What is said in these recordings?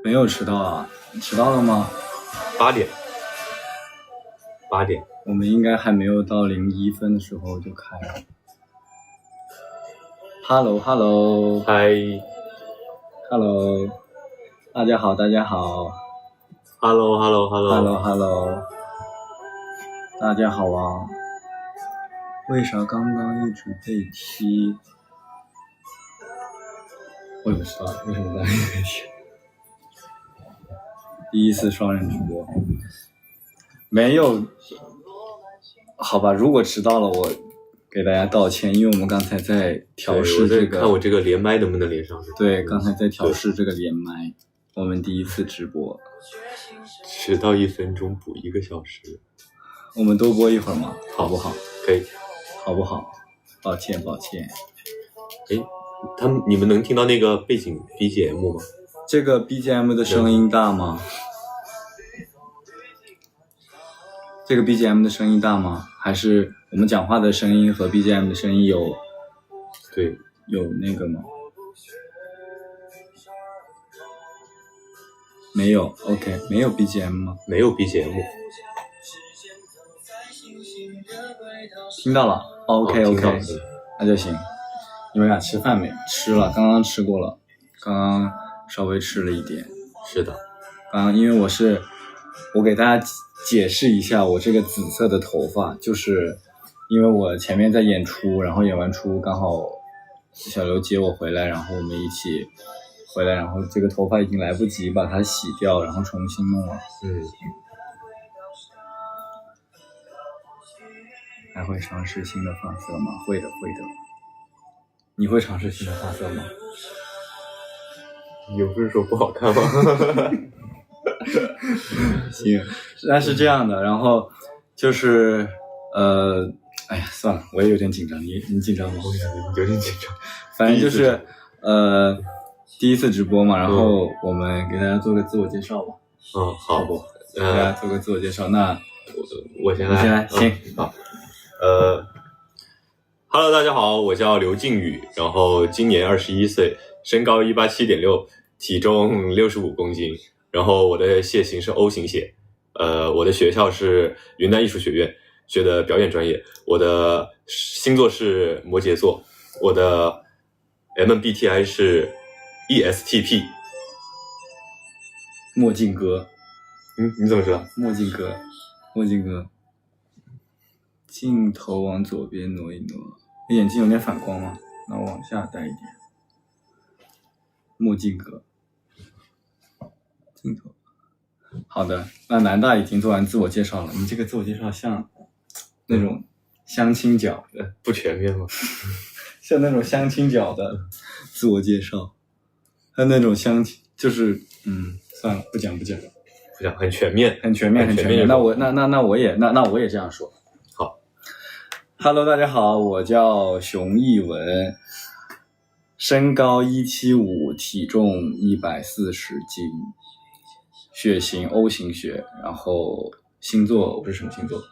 没有迟到啊？你迟到了吗？8点。我们应该还没有到01分的时候就开了。Hello， 嗨 Hello， 大家好。Hello， 大家好啊！为啥刚刚一直被踢？我也不知道为什么刚刚一直被踢。第一次双人直播，没有，好吧，如果迟到了，我给大家道歉，因为我们刚才在调试这个，看我这个连麦能不能连上。对，刚才在调试这个连麦，我们第一次直播，迟到1分钟补1个小时，我们多播一会儿吗？好不好？可以，好不好？抱歉。你们能听到那个背景 BGM 吗？这个 BGM 的声音大吗？这个 BGM 的声音大吗？还是我们讲话的声音和 BGM 的声音有那个吗？没有 ，OK， 没有 BGM 吗？没有 BGM。听到了 ，OK， 那就行。你们俩吃饭没？吃了，刚刚吃过了，刚刚稍微吃了一点。是的，刚刚因为我给大家解释一下，我这个紫色的头发，就是因为我前面在演出，然后演完出刚好小刘接我回来，然后我们一起回来，然后这个头发已经来不及把它洗掉，然后重新弄了。还会尝试新的发色吗？会的。你会尝试新的发色吗？你又不是说不好看吗？行，那是这样的，然后就是哎呀，算了，我也有点紧张，你紧张吗？有点紧张。反正就是第一次直播嘛，然后我们给大家做个自我介绍吧。好不？给大家做个自我介绍。那我先来。行。好。Hello， 大家好，我叫刘靖宇，然后今年21岁，身高187.6，体重65公斤，然后我的血型是 O 型血，我的学校是云南艺术学院，学的表演专业，我的星座是摩羯座，我的 MBTI 是 ESTP。墨镜哥。你怎么知道？墨镜哥。镜头往左边挪一挪，眼睛有点反光吗？那我往下带一点。墨镜哥。镜头。好的，那南大已经做完自我介绍了，你这个自我介绍像那种相亲角的，不全面吗？像那种相亲角的自我介绍，像那种相亲就是算了，不讲，很全面。那我也这样说。好 ，Hello， 大家好，我叫熊艺文，身高175，体重140斤，血型 O 型血，然后星座我不是什么星座，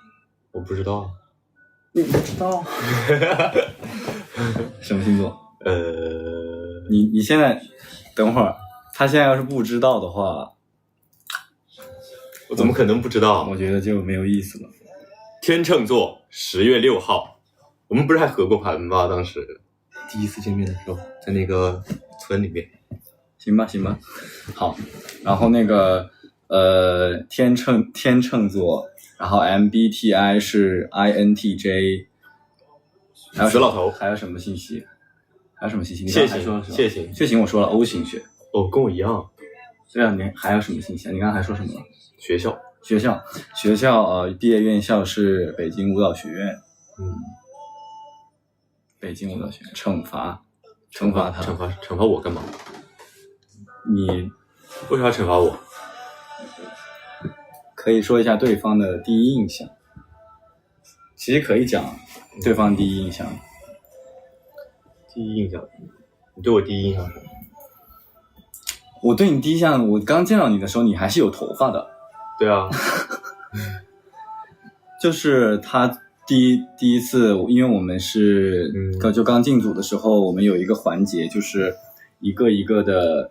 我不知道。你不知道？什么星座？你现在等会儿，他现在要是不知道的话，我怎么可能不知道？我觉得就没有意思了。天秤座，10月6号，我们不是还合过盘吗？当时第一次见面的时候，在那个村里面。行吧，好，然后那个天秤座，然后 MBTI 是 INTJ， 死老头。还有什么信息？血型我说了 O 型血。哦，跟我一样。对啊，你还有什么信息？你刚才还说什么了？学校毕业院校是北京舞蹈学院。北京舞蹈学院。惩罚他。惩罚我干嘛？你为啥要惩罚我？可以说一下对方的第一印象。其实可以讲对方第一印象。你对我第一印象是什么？我对你第一印象，我刚见到你的时候，你还是有头发的。对啊。就是他第一次，因为我们是就刚进组的时候，我们有一个环节，就是一个一个的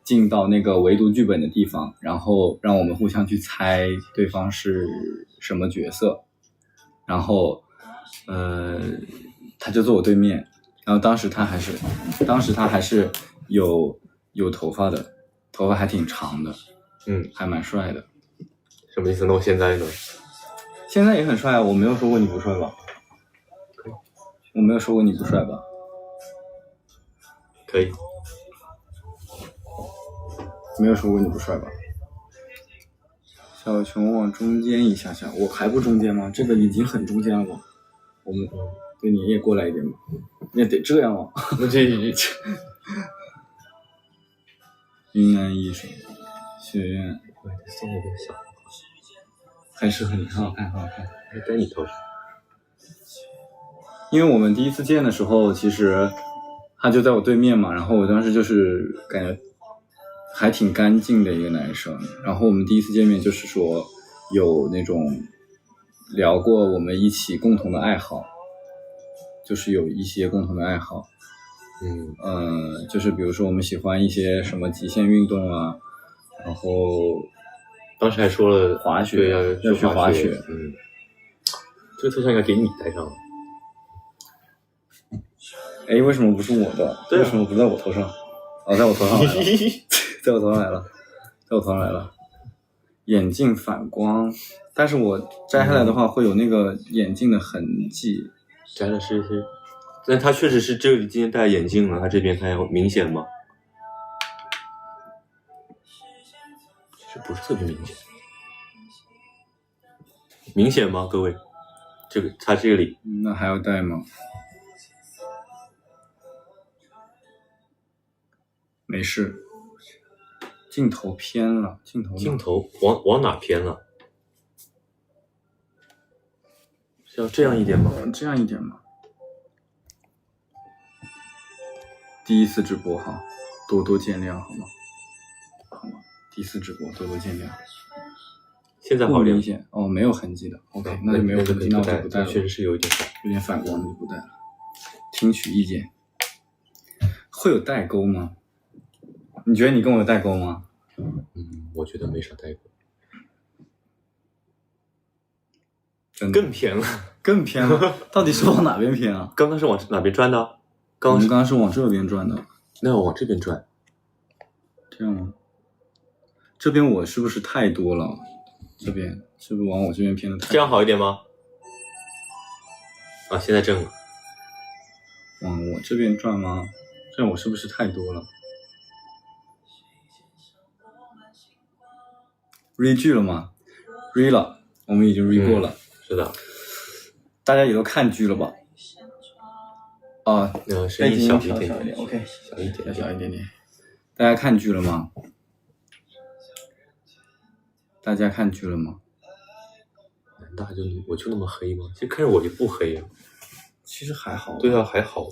进到那个唯读剧本的地方，然后让我们互相去猜对方是什么角色，然后他就坐我对面，然后当时他还是有头发的，头发还挺长的，还蛮帅的。什么意思？那我现在呢？现在也很帅啊，我没有说过你不帅吧？我没有说过你不帅吧？可以。没有说过你不帅吧？小熊往中间一下下，我还不中间吗？这个已经很中间了吧？我们对你也过来一点吧，你也得这样啊。那这云南艺术学院，我给送一个小，还是很好看，好看。还在你头上。因为我们第一次见的时候，其实他就在我对面嘛，然后我当时就是感觉还挺干净的一个男生，然后我们第一次见面就是说有那种聊过我们一起共同的爱好，就是有一些共同的爱好，就是比如说我们喜欢一些什么极限运动啊，然后当时还说了滑雪，对，要去滑雪，这个特效应该给你戴上了。哎，为什么不是我的？为什么不在我头上？哦，在我头上来了，在我头上来了，在我头上来了。眼镜反光，但是我摘下来的话会有那个眼镜的痕迹。摘了是，但他确实是这里今天戴眼镜了，他这边还有明显吗？其实不是特别明显。明显吗，各位？这个他这里，那还要戴吗？没事，镜头偏了，镜头往哪偏了？是要这样一点吗？这样一点吗？第一次直播哈，多多见谅好吗？好吗？第一次直播多多见谅。现在好明显哦，没有痕迹的。OK， 那就没有痕迹，那我就不戴了。确实是有点反光，就不戴了。听取意见。会有代沟吗？你觉得你跟我有代沟吗？我觉得没啥代沟。更偏了，更偏了。到底是往哪边偏啊？刚刚是往哪边转的？我们刚刚是往这边转的。那我往这边转。这样吗？这边我是不是太多了？这边是不是往我这边偏的太多？这样好一点吗？啊，现在正了。往我这边转吗？这样我是不是太多了？re 剧了吗 ？re 了，我们已经 re 过了。是的。大家也都看剧了吧？啊，声音小一点点。OK， 小一点点。大家看剧了吗？大家看剧了吗？难道我就那么黑吗？其实看着我也不黑啊。其实还好。对啊，还好吧。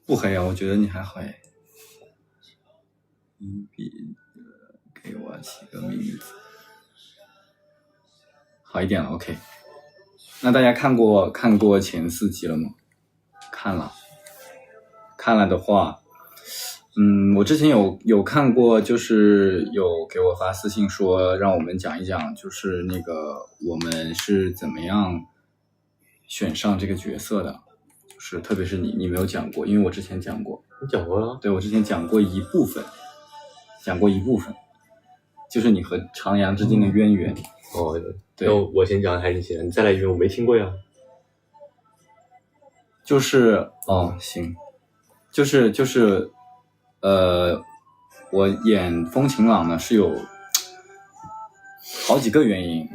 不黑啊，我觉得你还好哎。给我起个名字，好一点了 ，OK。那大家看过前4集了吗？看了的话，我之前有看过，就是有给我发私信说让我们讲一讲，就是那个我们是怎么样选上这个角色的，就是特别是你没有讲过，因为我之前讲过。你讲过了？对，我之前讲过一部分，就是你和长阳之间的渊源。哦，对，那我先讲还是你先？你再来一遍，我没听过呀。就是行，就是我演风晴朗呢是有好几个原因。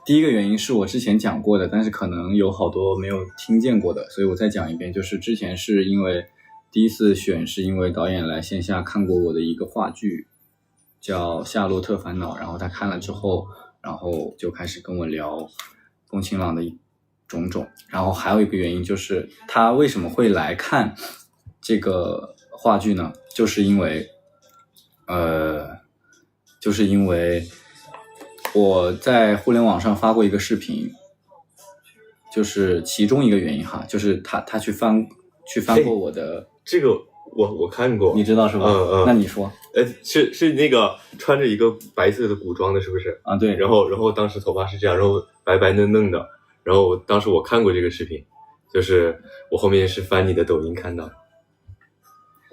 第一个原因是我之前讲过的，但是可能有好多没有听见过的，所以我再讲一遍。就是之前是因为第一次选是因为导演来线下看过我的一个话剧叫《夏洛特烦恼》，然后他看了之后，然后就开始跟我聊风晴朗的种种。然后还有一个原因就是他为什么会来看这个话剧呢？就是因为我在互联网上发过一个视频，就是其中一个原因哈，就是他去翻过我的这个我看过，你知道是吧？那你说。是那个穿着一个白色的古装的，是不是？啊，对。然后当时头发是这样，然后白白嫩嫩的，然后当时我看过这个视频，就是我后面是翻你的抖音看到。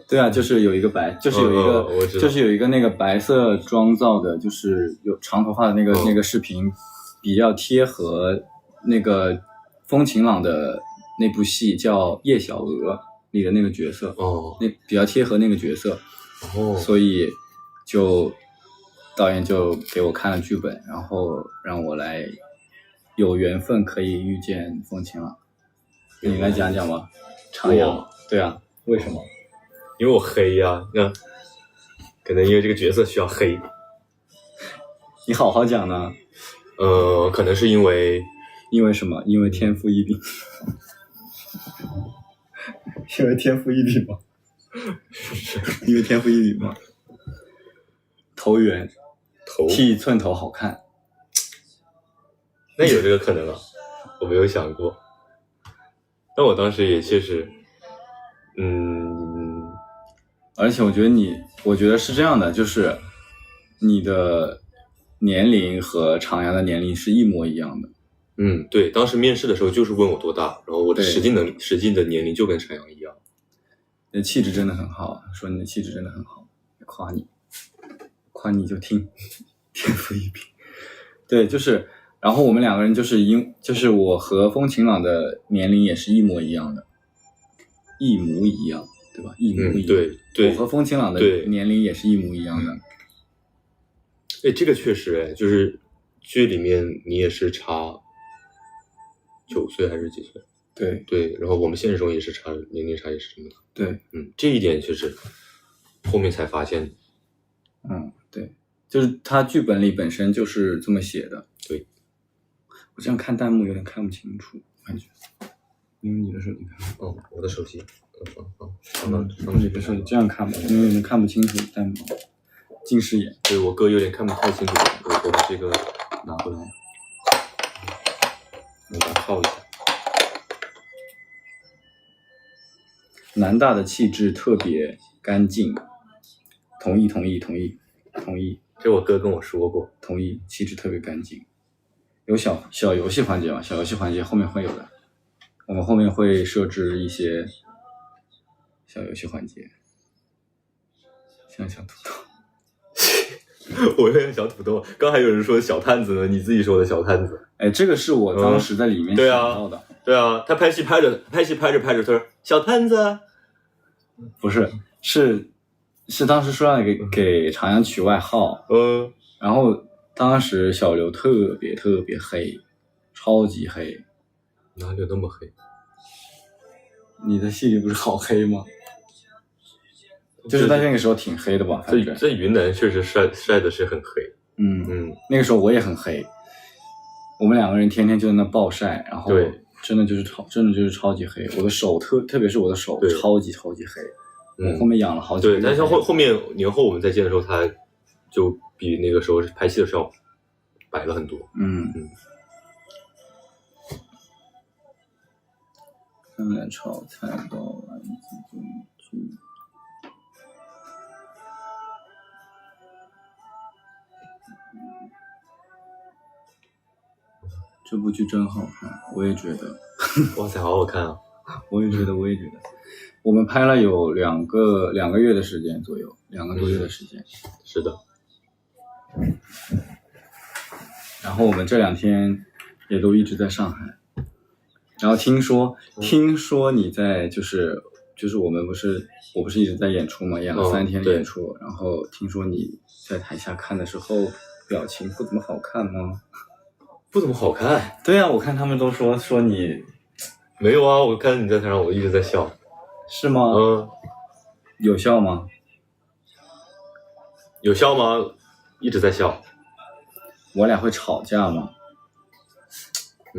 对啊，就是有一个就是有一个那个白色妆造的，就是有长头发的那个视频，比较贴合那个风晴朗的那部戏叫叶小娥里的那个角色，那比较贴合那个角色，所以导演就给我看了剧本，然后让我来有缘分可以遇见风晴朗。你来讲讲吧。长阳。对啊，为什么？因为我黑呀，可能因为这个角色需要黑。你好好讲呢。可能是因为什么？因为天赋异禀。因为天赋异禀吗？因为天赋异禀吗？头圆，剃寸头好看。那有这个可能啊，我没有想过。但我当时也确实，而且我觉得是这样的，就是你的年龄和长阳的年龄是一模一样的。对，当时面试的时候就是问我多大，然后我的实际的年龄就跟长阳一样。你的气质真的很好，说你的气质真的很好，夸你就听，天赋异禀。对，就是然后我们两个人就是我和风晴朗的年龄也是一模一样的，一模一样，对吧？一模一样。对，我和风晴朗的年龄也是一模一样的。这个确实就是剧里面你也是差9岁还是几岁？对，然后我们现实中也是年龄差也是这么大。对，这一点确实后面才发现。对，就是他剧本里本身就是这么写的。对，我这样看弹幕有点看不清楚，感觉，因为你的手机看。我的手机，你的手机这样看吧，因为有点看不清楚弹幕，近视眼。对，我哥有点看不太清楚，我把这个拿回来，我把它套一下。南大的气质特别干净，同意。这我哥跟我说过，同意，气质特别干净。有小游戏环节吗？小游戏环节后面会有的，我们后面会设置一些小游戏环节，像小土豆。我有点小土豆，刚还有人说小探子呢，你自己说的小探子。这个是我当时在里面想到的。对啊，他拍戏拍着，他说小探子。不是，是当时说要给长阳取外号，然后当时小刘特别黑，超级黑。哪里有那么黑？你的戏里不是好黑吗？就是在那个时候挺黑的吧，反正在云南确实晒的是很黑。那个时候我也很黑，我们两个人天天就在那暴晒，然后真的就是超级黑，我的手特别是我的手超级黑。我后面养了好几个月。对，但是后面年后我们再见的时候，他就比那个时候拍戏的时候白了很多。看来炒菜包丸子这剧，这部剧真好看，我也觉得。哇塞，好好看啊！我也觉得。我们拍了有两个月的时间左右，2个多月的时间。是的。然后我们这2天也都一直在上海。然后听说你在就是我不是一直在演出嘛，演了3天的演出，然后听说你在台下看的时候表情不怎么好看吗？不怎么好看？对啊，我看他们都说你没有啊，我看你在台上我一直在笑。是吗？有笑吗？有笑吗？一直在笑。我俩会吵架吗？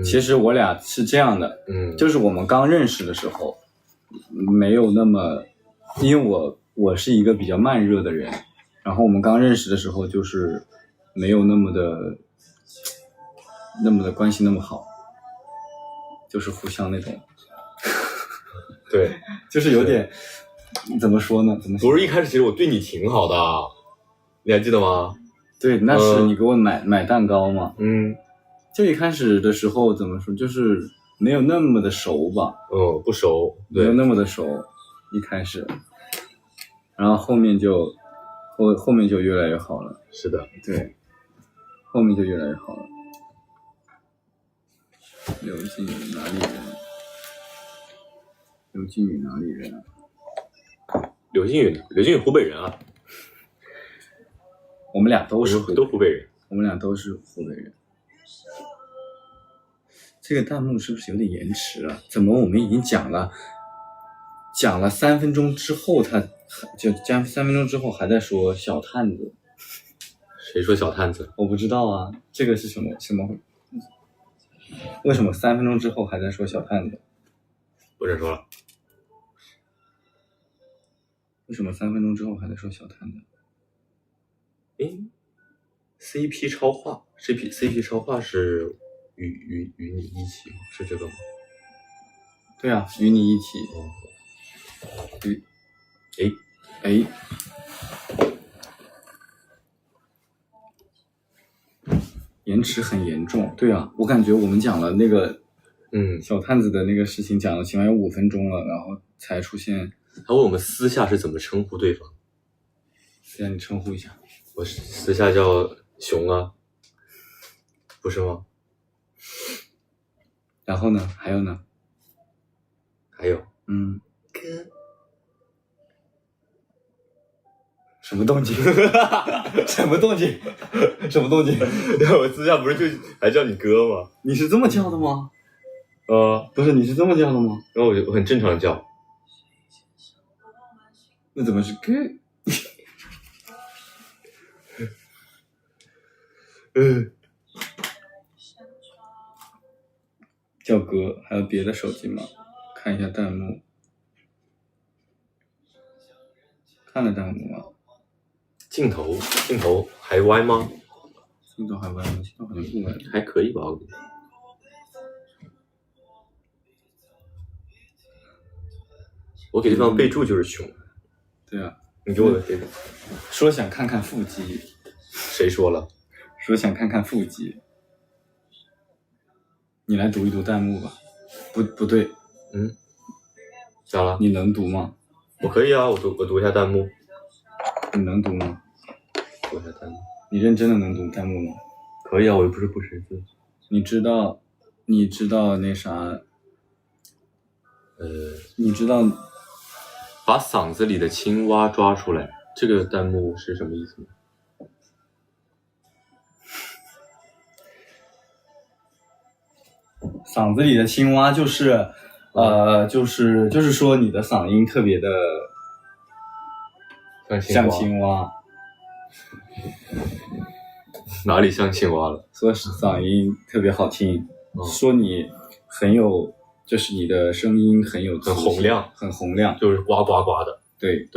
其实我俩是这样的，就是我们刚认识的时候没有那么，因为我是一个比较慢热的人，然后我们刚认识的时候就是没有那么的关系那么好，就是互相那种。对，就是有点怎么说呢？不是一开始其实我对你挺好的，你还记得吗？对，那是你给我买蛋糕嘛。就一开始的时候怎么说，就是没有那么的熟吧。不熟，对，没有那么的熟，一开始，然后后面就越来越好了。是的，对，后面就越来越好了。刘靖宇哪里人？刘靖宇哪里人啊？刘靖宇湖北人啊。我们俩都是湖北人。我们俩都是湖北人。这个弹幕是不是有点延迟啊？怎么我们已经讲了3分钟之后，他就讲3分钟之后还在说小探子？谁说小探子？我不知道啊，这个是什么？为什么3分钟之后还在说小探子？不准说了。为什么3分钟之后还在说小探子？CP 超话 CP 超话是与你一起吗？是这个吗？对啊，与你一起。延迟很严重。对啊，我感觉我们讲了那个小探子的那个事情讲了起码有5分钟了，然后才出现。他问我们私下是怎么称呼对方。私下你称呼一下。我私下叫熊啊，不是吗？然后呢？还有呢？还有哥。什么动静？什么动静？什么动静？我私下不是就还叫你哥吗？你是这么叫的吗？不是，你是这么叫的吗？然后我很正常的叫。那怎么是哥？叫哥。还有别的手机吗？看一下弹幕。看了弹幕吗？镜头还歪吗？镜头还歪吗？镜头好像不歪，还可以吧。我给对方备注就是熊。对啊，你给我的备注。说想看看腹肌。谁说了？说想看看腹肌。你来读一读弹幕吧。不对。咋了？你能读吗？我可以啊，我读一下弹幕。你能读吗？读一下弹幕。你认真的能读弹幕吗？可以啊，我又不是不识字。你知道那啥？你知道把嗓子里的青蛙抓出来，这个弹幕是什么意思吗？嗓子里的青蛙就是就是说你的嗓音特别的像青蛙。哪里像青蛙了？说是嗓音特别好听，说你很有，就是你的声音很有很洪亮，很洪亮，就是呱呱呱的。对。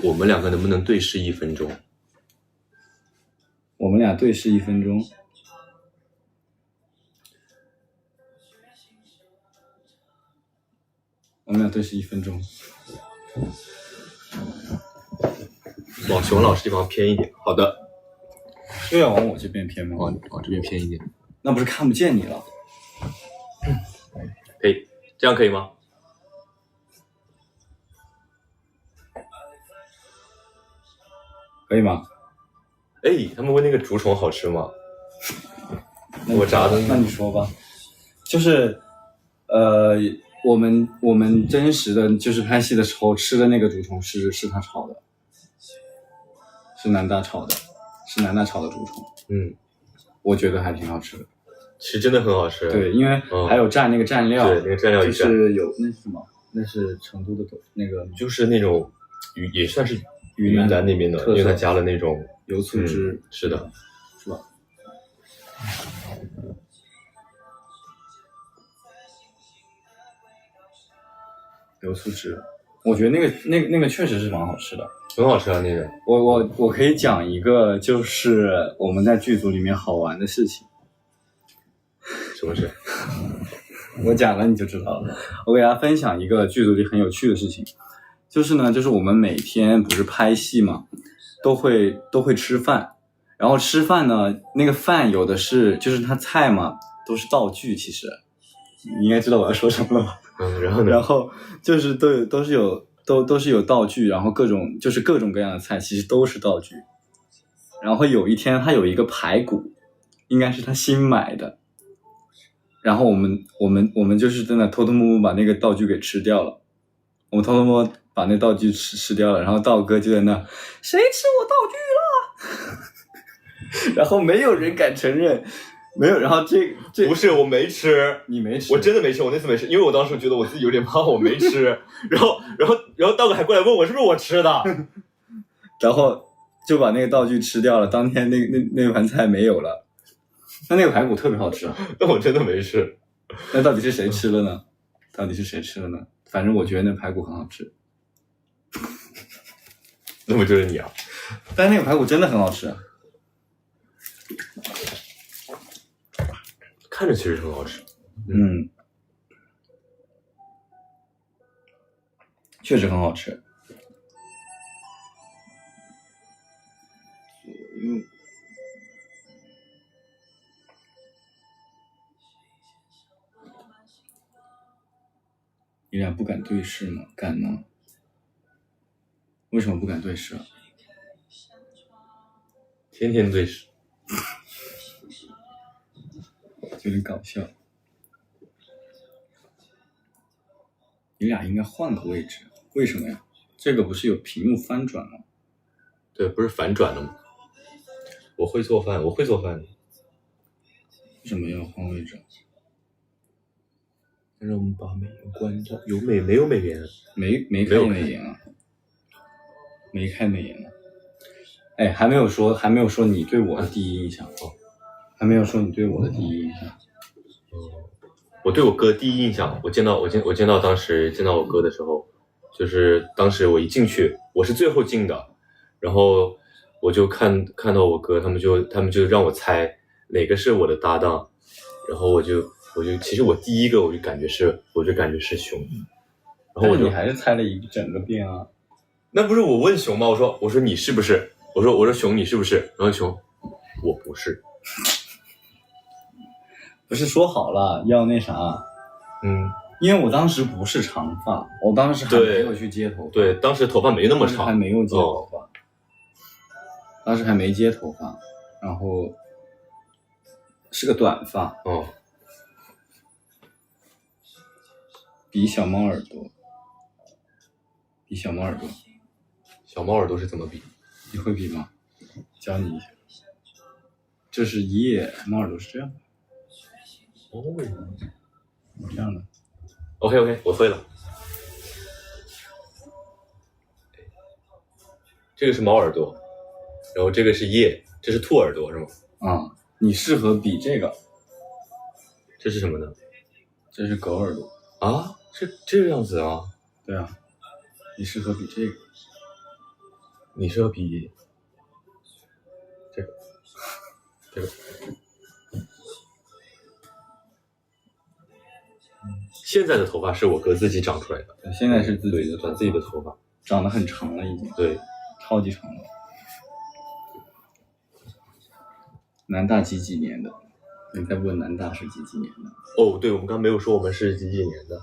我们两个能不能对视1分钟？我们俩对视1分钟。我们俩对视1分钟。往熊老师地方偏一点。好的。又要往我这边偏吗？往这边偏一点。那不是看不见你了？可以，这样可以吗？可以吗？他们问那个竹虫好吃吗？我炸的。那你说吧。就是我们真实的就是拍戏的时候吃的那个竹虫是他炒的，是南大炒的竹虫。我觉得还挺好吃的。其实真的很好吃。对，因为还有蘸那个蘸料。对，那个蘸料就是有那是什么？那是成都的那个，就是那种也算是云南那边的，因为它加了那种油醋汁。是的，是吧？油醋汁，我觉得那个确实是蛮好吃的，很好吃啊那个。我可以讲一个，就是我们在剧组里面好玩的事情。什么事？我讲了你就知道了。我给大家分享一个剧组里很有趣的事情，就是呢，就是我们每天不是拍戏嘛，都会吃饭，然后吃饭呢，那个饭有的是就是它菜嘛，都是道具，其实你应该知道我要说什么了吧？然后呢？然后就是都是有道具，然后各种各样的菜，其实都是道具。然后有一天他有一个排骨，应该是他新买的，然后我们就是真的偷偷摸摸把那个道具给吃掉了，我们偷偷摸摸把那道具吃掉了，然后道哥就在那，谁吃我道具了？然后没有人敢承认，没有，然后这不是我没吃，你没吃，我真的没吃，我那次没吃，因为我当时觉得我自己有点胖，我没吃，然后道哥还过来问我是不是我吃的，然后就把那个道具吃掉了，当天那盘菜没有了，那个排骨特别好吃啊，但我真的没吃，那到底是谁吃了呢？反正我觉得那排骨很好吃，那么就是你啊，但是那个排骨真的很好吃啊。看着其实很好吃，确实很好吃。你俩不敢对视吗？敢吗？为什么不敢对视啊？天天对视，有点搞笑。你俩应该换个位置，为什么呀？这个不是有屏幕翻转吗？对，不是反转了吗？我会做饭。为什么要换位置？让我们把美颜关掉。没有美颜？没开美颜啊？没开美颜啊？哎，还没有说你对我的第一印象哦，还没有说你对我的第一印象。我对我哥第一印象，我见到当时见到我哥的时候，就是当时我一进去，我是最后进的，然后我就看到我哥，他们就让我猜哪个是我的搭档，然后我就其实我第一个我就感觉是熊，然后你还是猜了一整个遍啊。那不是我问熊吗？我说你是不是？我说熊你是不是？然后熊我不是。不是说好了要那啥？因为我当时不是长发，我当时还没有去接头发。对，当时头发没那么长，还没有接头发，当时还没接头发，然后是个短发。比小猫耳朵。小猫耳朵是怎么比？你会比吗？教你一下。这是叶，猫耳朵是这样的。这样的。OK， 我会了。这个是猫耳朵，然后这个是叶，这是兔耳朵是吗？你适合比这个。这是什么呢？这是狗耳朵啊，是这个样子啊？对啊，你适合比这个。你适合比这个。现在的头发是我哥自己长出来的，现在是自己的头发，长得很长了已经。对，超级长了。南大几年的？你在问南大是几年的？哦，对，我们刚没有说我们是几年的。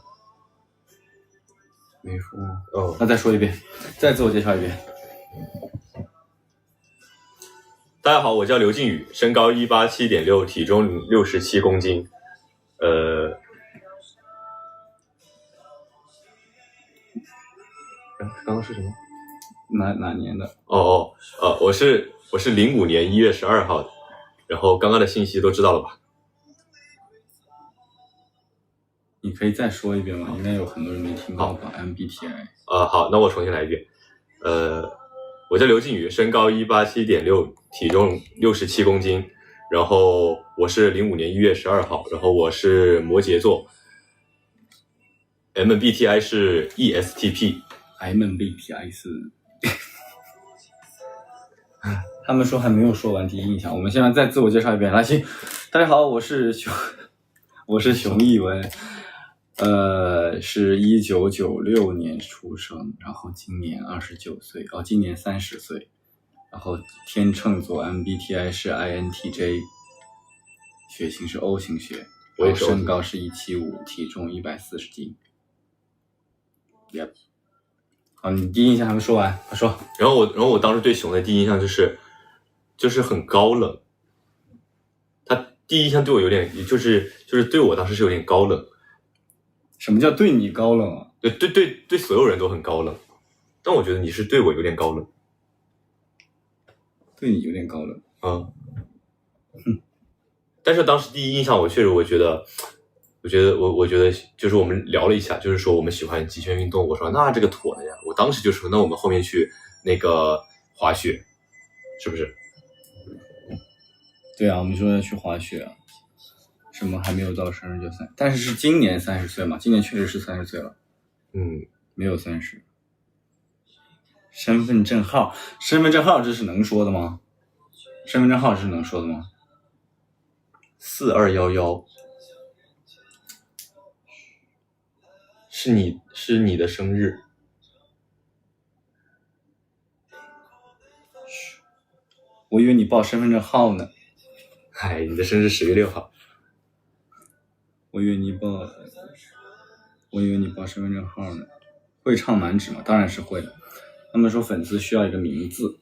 没说。那再说一遍，再自我介绍一遍。大家好，我叫刘靖宇，身高187.6，体重67公斤。刚刚是什么？哪年的？我是05年1月12号的，然后刚刚的信息都知道了吧？你可以再说一遍吗？应该有很多人没听到吧 ？MBTI。好，那我重新来一遍。我叫刘靖宇，身高187.6，体重67公斤，然后我是05年1月12号，然后我是摩羯座 ，MBTI 是 ESTP。MBTI 是他们说还没有说完第一印象，我们现在再自我介绍一遍。来，行，大家好，我是熊艺文，是1996年出生，然后今年29岁，今年30岁，然后天秤座 MBTI 是 INTJ， 血型是 O 型血，我也是 O 型身高是175，体重140斤。Yep。好，你第一印象还没说完，快说。然后我当时对熊的第一印象就是很高冷，他第一印象对我有点就是对我当时是有点高冷。什么叫对你高冷啊？对所有人都很高冷，但我觉得你是对我有点高冷。对你有点高冷。但是当时第一印象我觉得就是我们聊了一下，就是说我们喜欢极限运动，我说那这个妥了呀，我当时就说那我们后面去那个滑雪，是不是？对啊，我们说要去滑雪啊。什么还没有到生日就但是今年30岁嘛，今年确实是30岁了。没有30。身份证号这是能说的吗？身份证号这是能说的吗？4211是你的生日。我以为你报身份证号呢。嗨，你的生日10月6号。我以为你报身份证号呢。会唱满纸吗？当然是会的。他们说粉丝需要一个名字。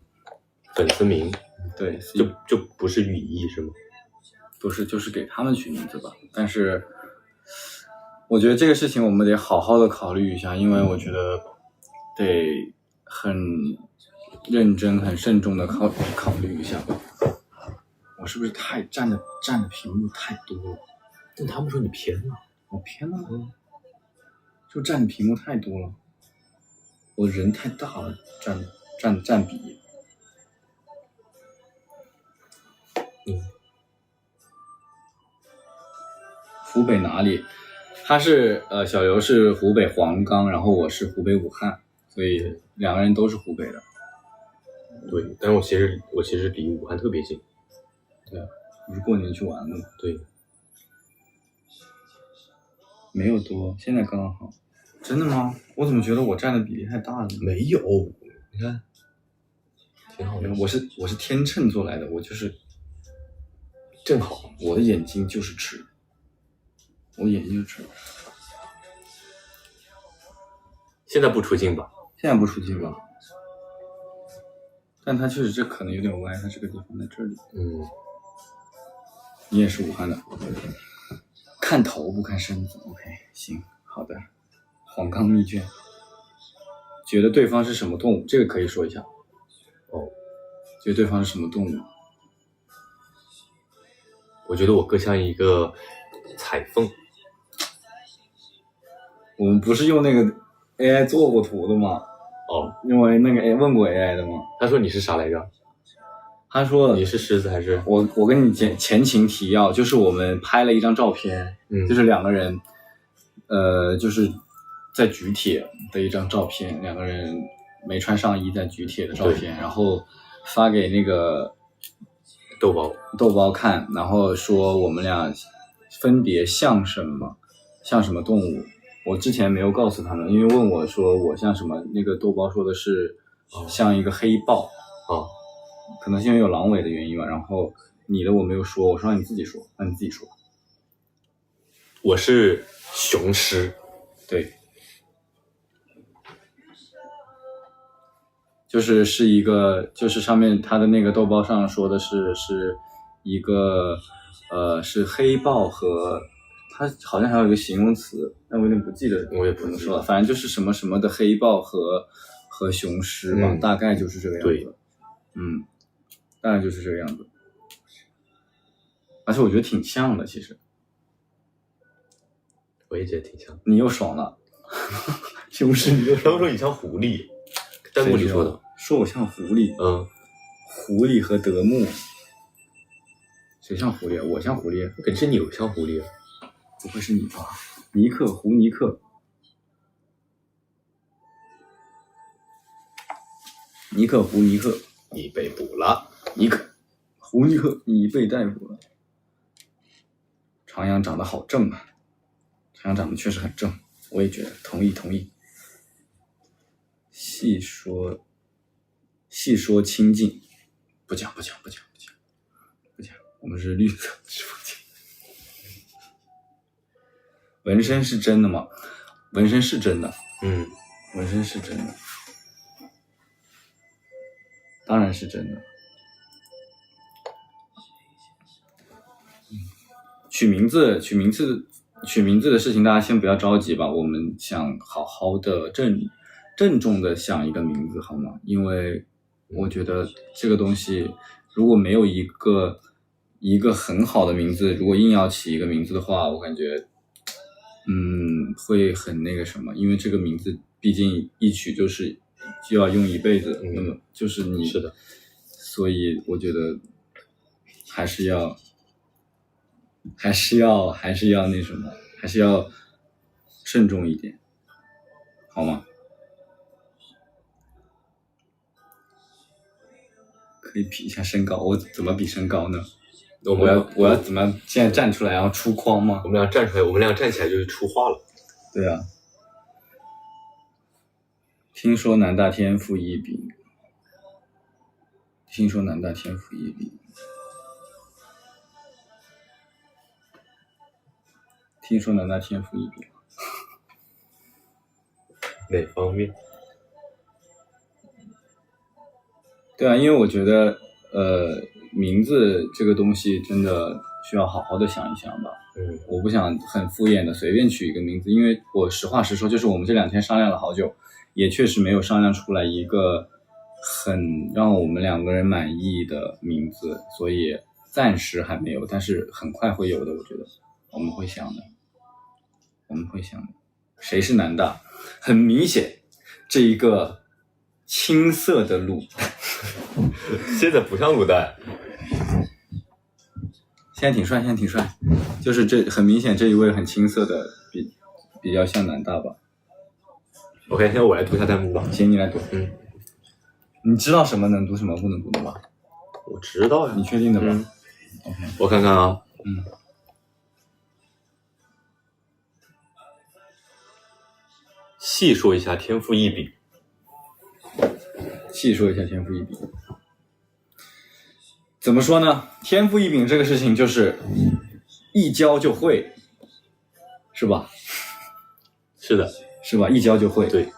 粉丝名？对，就不是语义是吗？不是，就是给他们取名字吧。但是我觉得这个事情我们得好好的考虑一下，因为我觉得得很认真很慎重的考虑一下。我是不是太占的屏幕太多了？但他们说你偏了。我偏了吗？就占的屏幕太多了，我人太大了，占比。湖北哪里？他是小刘是湖北黄冈，然后我是湖北武汉，所以两个人都是湖北的。对，但是我其实离武汉特别近。对啊，不是过年去玩的吗？对。没有多，现在刚刚好。真的吗？我怎么觉得我占的比例太大了？没有，你看，挺好的。我是天秤座来的，我就是正好，我的眼睛就是直，现在不出镜吧？但它确实这可能有点歪，它这个地方在这里。你也是武汉的，看头不看身子。OK， 行，好的。黄冈密卷，觉得对方是什么动物？这个可以说一下。觉得对方是什么动物？我觉得我更像一个彩凤。我们不是用那个 AI 做过图的吗？因为那个问过 AI 的吗？他说你是啥来着？他说你是狮子还是？我跟你前情提要，就是我们拍了一张照片，就是两个人，就是在举铁的一张照片，两个人没穿上衣在举铁的照片，然后发给那个豆包看，然后说我们俩分别像什么动物。我之前没有告诉他们，因为问我说我像什么，那个豆包说的是像一个黑豹。可能是因为有狼尾的原因吧。然后你的我没有说，我说让你自己说。我是雄狮。对，就是一个，就是上面他的那个豆包上说的是一个是黑豹和他好像还有一个形容词，但我有点不记得，我也不能说了，反正就是什么什么的黑豹和雄狮吧，大概就是这个样子。对，大概就是这个样子。而且我觉得挺像的，其实。我也觉得挺像。你又爽了。雄狮你又爽了。他们说你像狐狸，弹幕里说的。说我像狐狸。狐狸和德牧。谁像狐狸啊？我像狐狸。肯定是你像狐狸。不会是你吧？胡尼克。胡尼克，你被捕了。胡尼克，你被逮捕了。长阳长得好正啊，太阳长得确实很正，我也觉得，同意。细说清净，不讲，我们是绿色直播间。纹身是真的吗？纹身是真的，纹身是真的，当然是真的。取名字的事情，大家先不要着急吧，我们想好好的郑重的想一个名字好吗？因为我觉得这个东西如果没有一个很好的名字，如果硬要起一个名字的话，我感觉会很那个什么，因为这个名字毕竟一取就要用一辈子，那么就是你是的，所以我觉得还是要那什么，还是要慎重一点，好吗？可以比一下身高，我怎么比身高呢？我要怎么现在站出来然后出框吗？我们俩站出来，我们俩站起来就是出画了。对啊。听说南大天赋异禀。哪方面？对啊，因为我觉得名字这个东西真的需要好好的想一想吧。我不想很敷衍的随便取一个名字，因为我实话实说，就是我们这2天商量了好久，也确实没有商量出来一个很让我们2个人满意的名字，所以暂时还没有，但是很快会有的，我觉得我们会想的。谁是南大？很明显，这一个青色的卤蛋现在不像卤蛋，现在挺帅，就是这很明显这一位很青涩的比较像南大吧。OK， 现在我来读一下弹幕吧。行，你来读。你知道什么能读什么不能读的吧？我知道呀。你确定的吧？OK， 我看看啊。细说一下天赋异禀。怎么说呢？天赋异禀这个事情就是一教就会，是吧？是的，是吧？一教就会。对，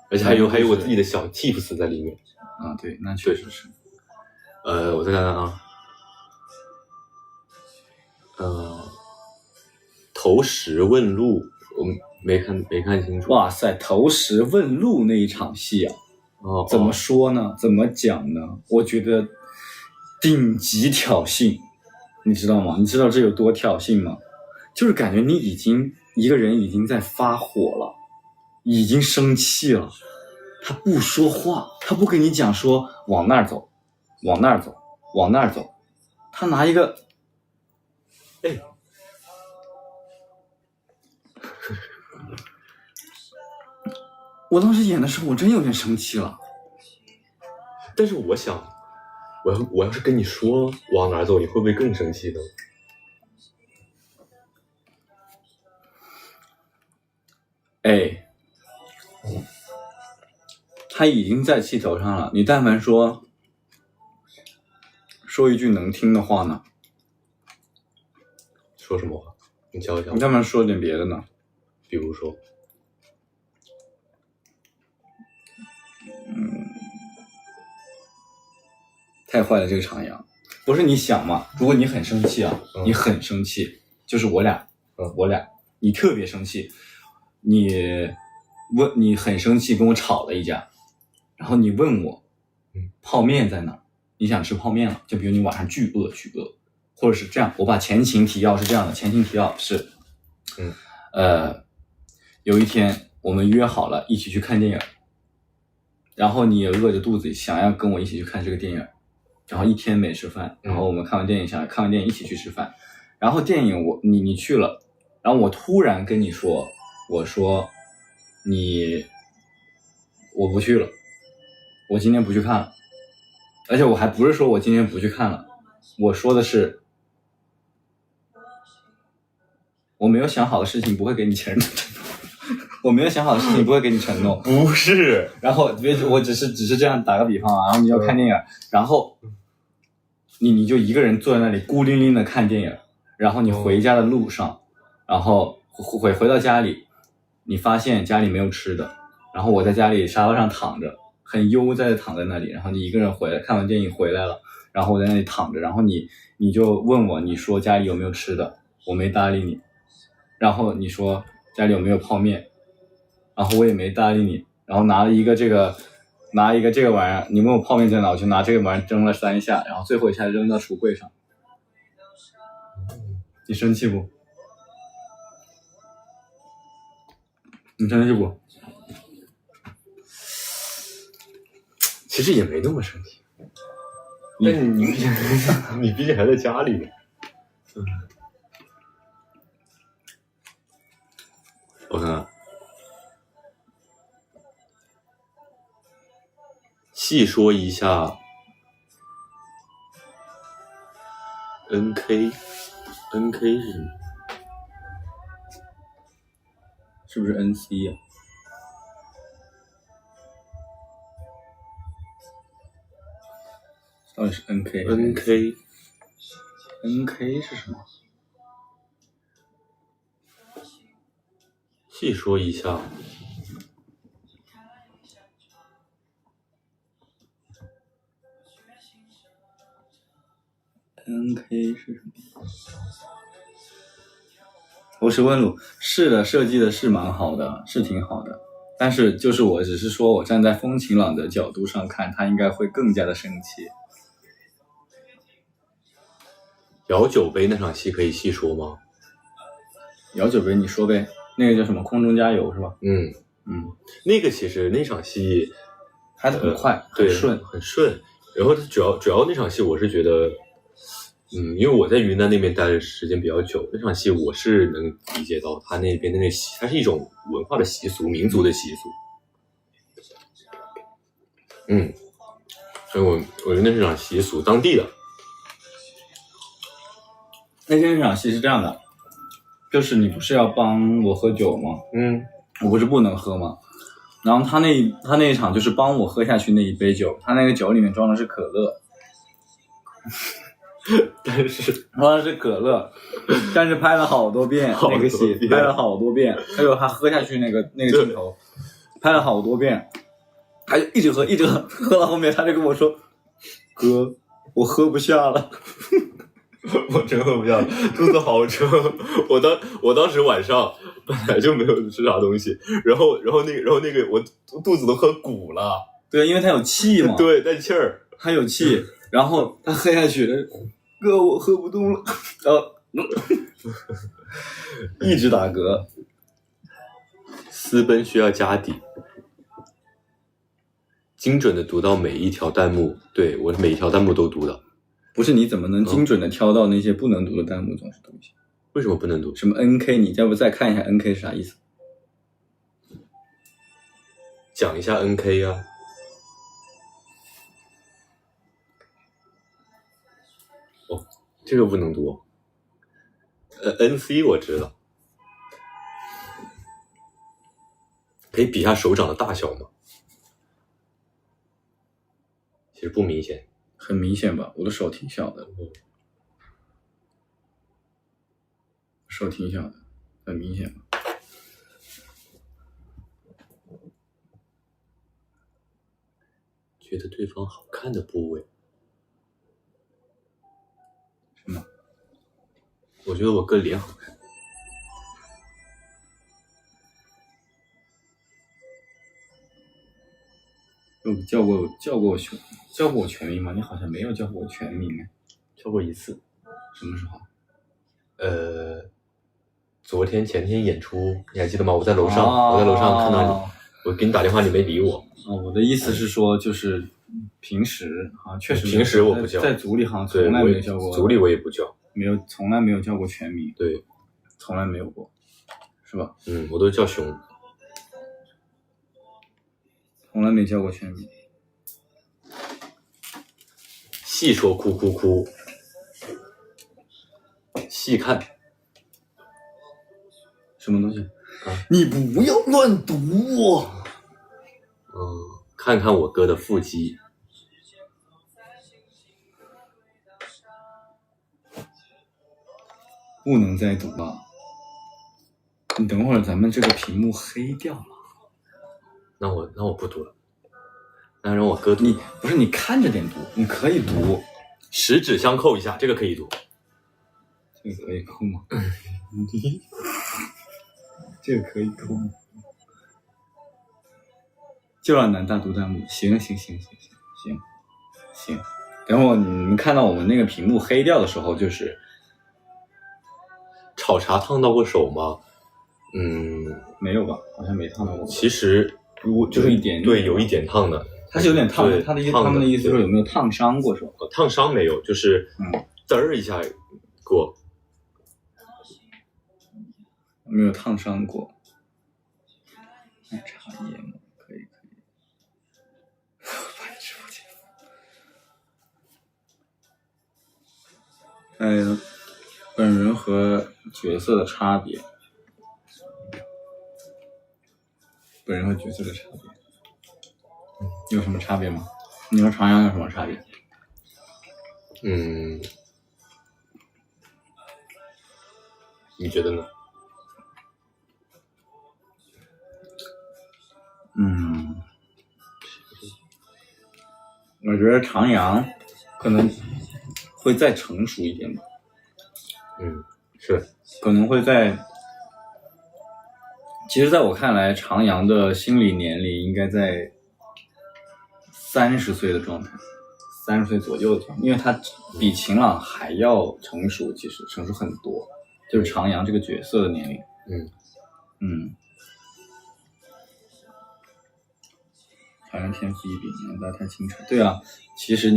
而且还有我自己的小 tips 在里面。啊，对，那确实是。我再看看啊。投石问路，我没看清楚。哇塞，投石问路那一场戏啊，怎么说呢？怎么讲呢？我觉得顶级挑衅，你知道吗？你知道这有多挑衅吗？就是感觉一个人已经在发火了，已经生气了，他不说话，他不跟你讲说往那儿走，他拿一个我当时演的时候我真有点生气了，但是我想我要是跟你说往哪儿走，你会不会更生气呢？他已经在气头上了，你但凡说一句能听的话呢？说什么话？你教一教。你但凡说点别的呢？比如说太坏了这个场阳。不是你想嘛，如果你很生气啊，你很生气，就是我俩你特别生气，你很生气跟我吵了一架，然后你问我泡面在哪，你想吃泡面了，就比如你晚上巨饿，或者是这样，我把前情提要是这样的，前情提要是有一天我们约好了一起去看电影，然后你也饿着肚子想要跟我一起去看这个电影，然后一天没吃饭，然后我们看完电影下来，看完电影一起去吃饭，然后电影你去了，然后我突然跟你说，我说我不去了，我今天不去看了，而且我还不是说我今天不去看了，我说的是我没有想好的事情不会给你承诺，我没有想好的事情不会给你承诺。不是，然后我只是这样打个比方啊，然后你要看电影，然后你就一个人坐在那里孤零零的看电影，然后你回家的路上，然后回到家里，你发现家里没有吃的，然后我在家里沙发上躺着，很悠哉的躺在那里，然后你一个人回来，看完电影回来了，然后我在那里躺着，然后你就问我，你说家里有没有吃的，我没搭理你，然后你说家里有没有泡面，然后我也没搭理你，然后拿一个这个玩意儿，你问我泡面在哪，我就拿这个玩意儿蒸了3下，然后最后一下扔到橱柜上。你生气不？你生气不？其实也没那么生气。但你毕竟还在家里呢。我看看，细说一下 NK 是什么？是不是 NC 啊？到底是 NK 是什么？细说一下NK 是什么？我是问路，是的，设计的是蛮好的，是挺好的，但是就是我只是说我站在风晴朗的角度上看，他应该会更加的生气。摇酒杯那场戏可以细说吗？摇酒杯你说呗，那个叫什么空中加油是吧？那个其实那场戏拍得很快，对，很顺。然后主要那场戏我是觉得，因为我在云南那边待的时间比较久，那场戏我是能理解到他那边的它是一种文化的习俗，民族的习俗。所以我觉得那是场习俗，当地的。那天那场戏是这样的，就是你不是要帮我喝酒吗？我不是不能喝吗？然后他那一场就是帮我喝下去那一杯酒，他那个酒里面装的是可乐，但是装的是可乐，但是拍了好多遍那个戏，拍了好多遍，还有他喝下去那个镜头，拍了好多遍，他就一直喝，喝到后面他就跟我说：“哥，我喝不下了。”我真喝不下了，肚子好撑。我当时晚上本来就没有吃啥东西，然后那个我肚子都喝鼓了。对，因为他有气嘛。对，带气儿，他有气，然后他喝下去，哥我喝不动了，然后一直打嗝。私奔需要家底，精准的读到每一条弹幕，对，我每一条弹幕都读的。不是你怎么能精准的挑到那些不能读的弹幕总是东西？为什么不能读？什么 NK？ 你要不再看一下 NK 是啥意思？讲一下 NK 啊。哦，这个不能读。NC 我知道。可以比下手掌的大小吗？其实不明显。很明显吧，我的手挺小的，手挺小的，很明显吧。觉得对方好看的部位？什么？我觉得我哥脸好看。叫过我全名吗？你好像没有叫过我全名哎。叫过一次。什么时候？昨天前天演出，你还记得吗？我在楼上看到你，我给你打电话，你没理我。我的意思是说，就是平时好像确实平时我不叫，在组里好像从来没有叫过，组里我也不叫，从来没有叫过全名，对，从来没有过，是吧？我都叫熊，从来没叫过全名。细说哭哭哭，细看。什么东西？你不要乱读我。看看我哥的腹肌。不能再读了。你等会儿咱们这个屏幕黑掉了。那我不读了，那让我哥读。你不是你看着点读，你可以读。十指相扣一下，这个可以读。这个可以扣吗？这个可以扣吗？就让南大读弹幕。行。等会儿你们看到我们那个屏幕黑掉的时候，就是炒茶烫到过手吗？没有吧？好像没烫到过。其实如果就是一点，对，有一点烫的。它是有点烫的。他们的意思是有没有烫伤过手？烫伤没有，就是滋儿一下过。没有烫伤过。奶茶叶吗？可以。把你直播间。本人和角色的差别。本人和角色的差别。有什么差别吗？你和长阳有什么差别？你觉得呢？我觉得长阳可能会再成熟一点吧。是，可能会其实在我看来，长阳的心理年龄应该在30岁的状态，30岁左右的状态，因为他比晴朗还要成熟，其实成熟很多，就是长阳这个角色的年龄。长阳天赋异禀，南大太清澈。对啊，其实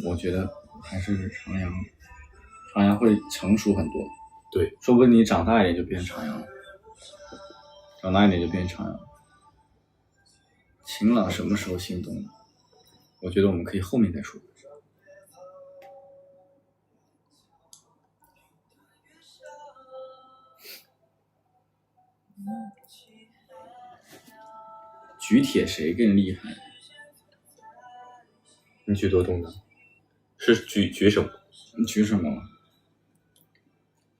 我觉得还是长阳会成熟很多。对，说不定你长大一点就变长阳了。晴朗什么时候心动了？我觉得我们可以后面再说。举铁谁更厉害？你举多重的？是举什么？你举什么了？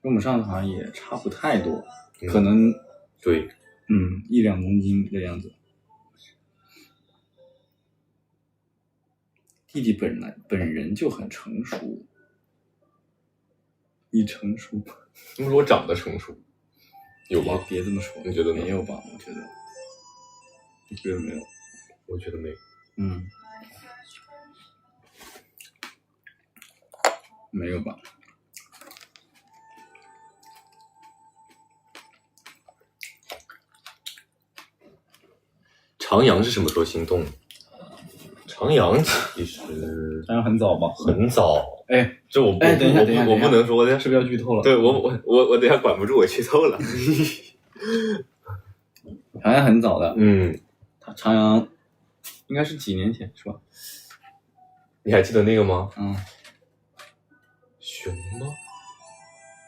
跟我们上次好像也差不太多，可能对，1-2公斤的样子。弟弟本人就很成熟。你成熟？你说我长得成熟，有吗？别这么说。你觉得没有吧？我觉得没有。我觉得没有。没有吧？长阳是什么时候心动的？长阳其实长阳很早吧？很早。这我等一下，我不能说，是不是要剧透了？对，我等一下管不住，我剧透了。长阳很早的。长阳应该是几年前是吧？你还记得那个吗？熊吗？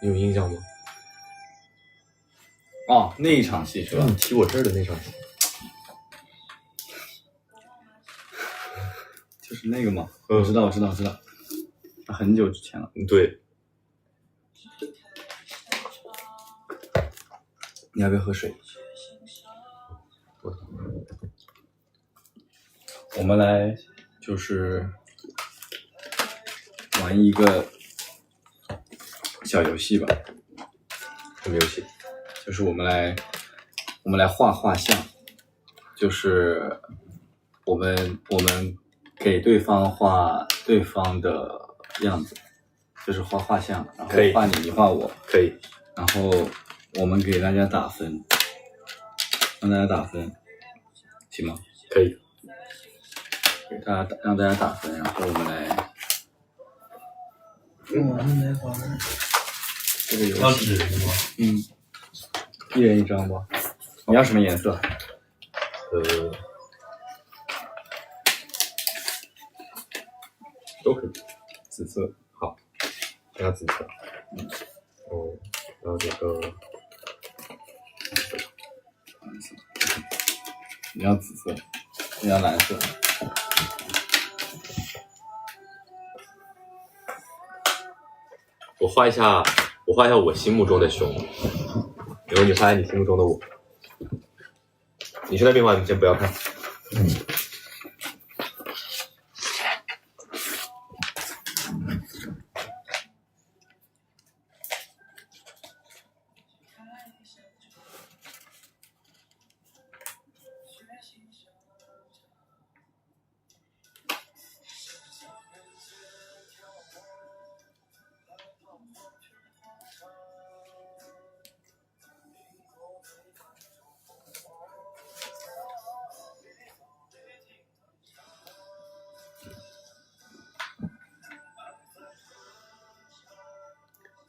你有印象吗？哦，那一场戏是吧？你踢我这儿的那场戏。就是那个吗？我知道，很久之前了。对。你要不要喝水？我们来就是玩一个小游戏吧。什么游戏？就是我们来画画像，就是我们给对方画对方的样子，就是画画像，然后画你画我，可以。然后我们给大家打分，让大家打分，行吗？可以。让大家打分，然后我们来玩这个游戏。要纸是吗？一人一张吧。你要什么颜色？都可以。紫色。好，加紫色。然后这个你要紫色，你要蓝色。我画一下我心目中的熊，然后你画一下你心目中的我。你去那边画，你先不要看。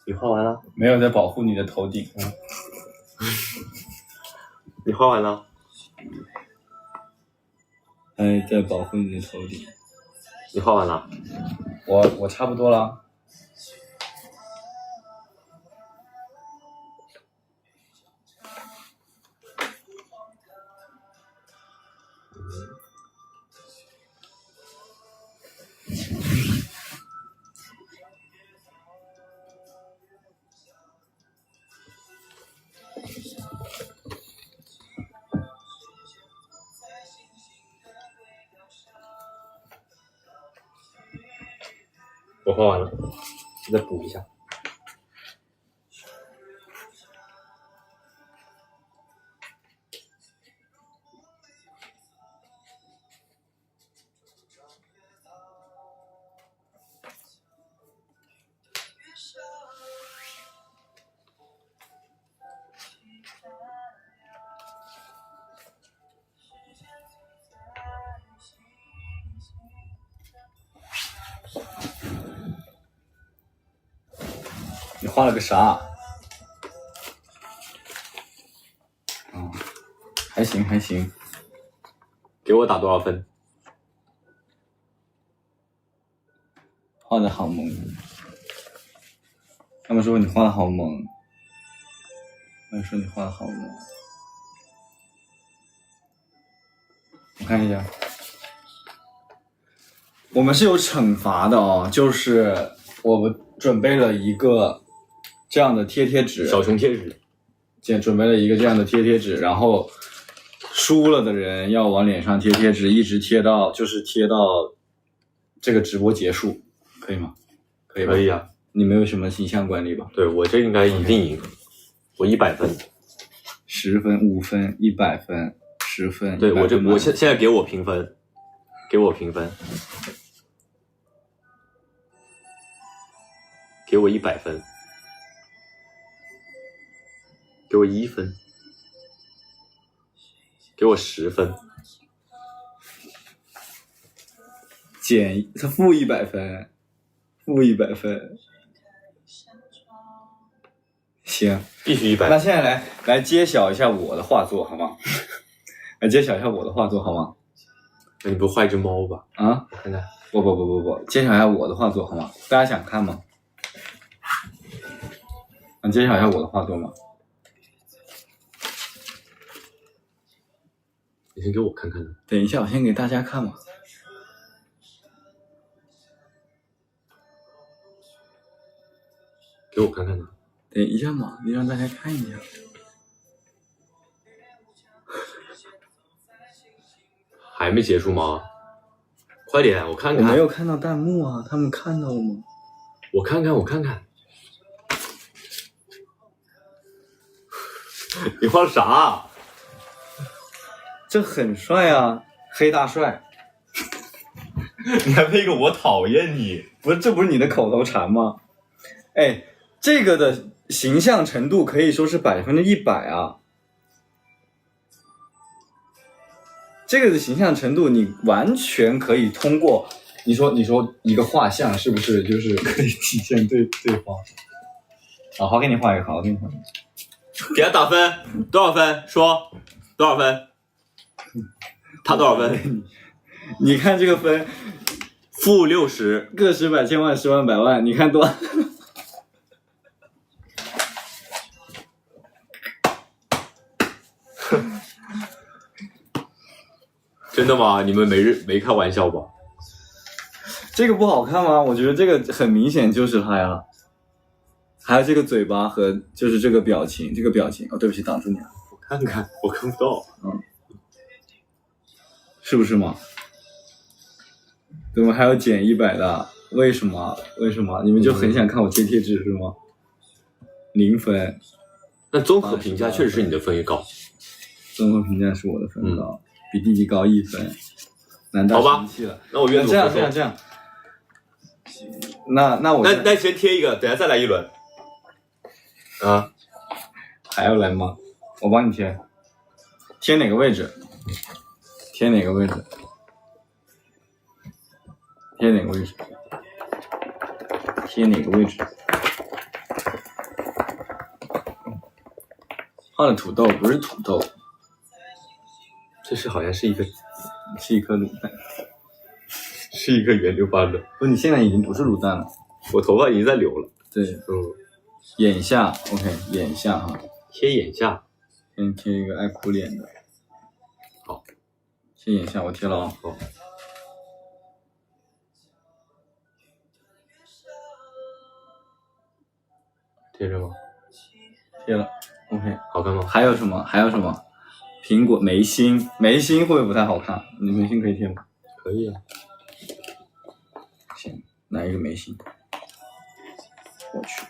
你画完了？没有在保护你的头顶。你画完了？哎，在保护你的头顶。你画完了？我差不多了。我画完了，再补一下。你画了个啥？还行还行。给我打多少分？画的好萌。他们说你画的好萌。他们说你画的好萌。我看一下。我们是有惩罚的哦，就是我们准备了一个这样的贴纸，小熊贴纸，准备了一个这样的贴纸，然后输了的人要往脸上贴纸，一直贴到这个直播结束，可以吗？可以吧？可以啊。你没有什么形象管理吧？对，我这应该一定赢，我100分，10分、5分、100分、10分。对，我现在给我评分，给我100分，给我1分，给我10分，减他负100分，负100分。行，必须100。那现在来揭晓一下我的画作好吗？来揭晓一下我的画作好吗？那你不画一只猫吧？啊？我看看。不，揭晓一下我的画作好吗？大家想看吗？能揭晓一下我的画作吗？你先给我看看呢。等一下，我先给大家看嘛。给我看看呢。等一下嘛，你让大家看一下。还没结束吗？快点，我看看。我没有看到弹幕啊，他们看到了吗？我看看。你画了啥？这很帅啊，黑大帅。你还配个我讨厌你？不是，这不是你的口头禅吗？哎，这个的形象程度可以说是100%啊。这个的形象程度，你完全可以通过你说一个画像是不是就是可以体现对方？好，给你画一个，好，给你画一个。给他打分，多少分？说多少分？他多少分？你看这个分，负60，个十百千万十万百万，你看多。的吗？你们没开玩笑吧？这个不好看吗？我觉得这个很明显就是他呀。还有这个嘴巴和就是这个表情，哦，对不起，挡住你了。我看看，我看不到。是不是嘛？怎么还有减100的？为什么？你们就很想看我贴贴纸是吗？0分。那综合评价确实是你的分也高。综合评价是我的分高，比弟弟高1分。难道生气了？那我阅读这样。那我那先贴一个，等下再来一轮。啊，还要来吗？我帮你贴。贴哪个位置？画的土豆不是土豆，这是好像是一颗卤蛋，是一个圆溜般的。不，你现在已经不是卤蛋了，我头发已经在流了。对，眼下 OK， 眼下哈，贴眼下，先贴一个爱哭脸的。好，贴眼下，我贴了啊。好，贴着吗？贴了 OK， 好看吗？还有什么？苹果眉心会不会不太好看？你眉心可以贴吗？可以啊。行，来一个眉心。我去。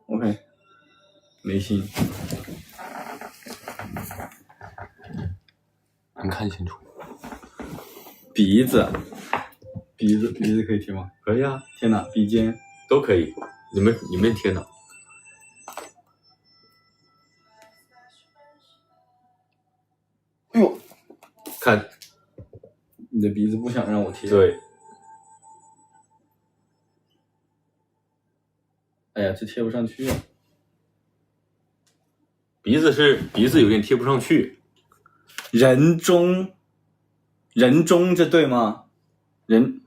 OK， 眉心。能看清楚。鼻子可以贴吗？可以啊。贴哪？鼻尖都可以。你们贴哪？哎呦，看，你的鼻子不想让我贴。对。哎呀，这贴不上去啊。鼻子有点贴不上去。人中这对吗？人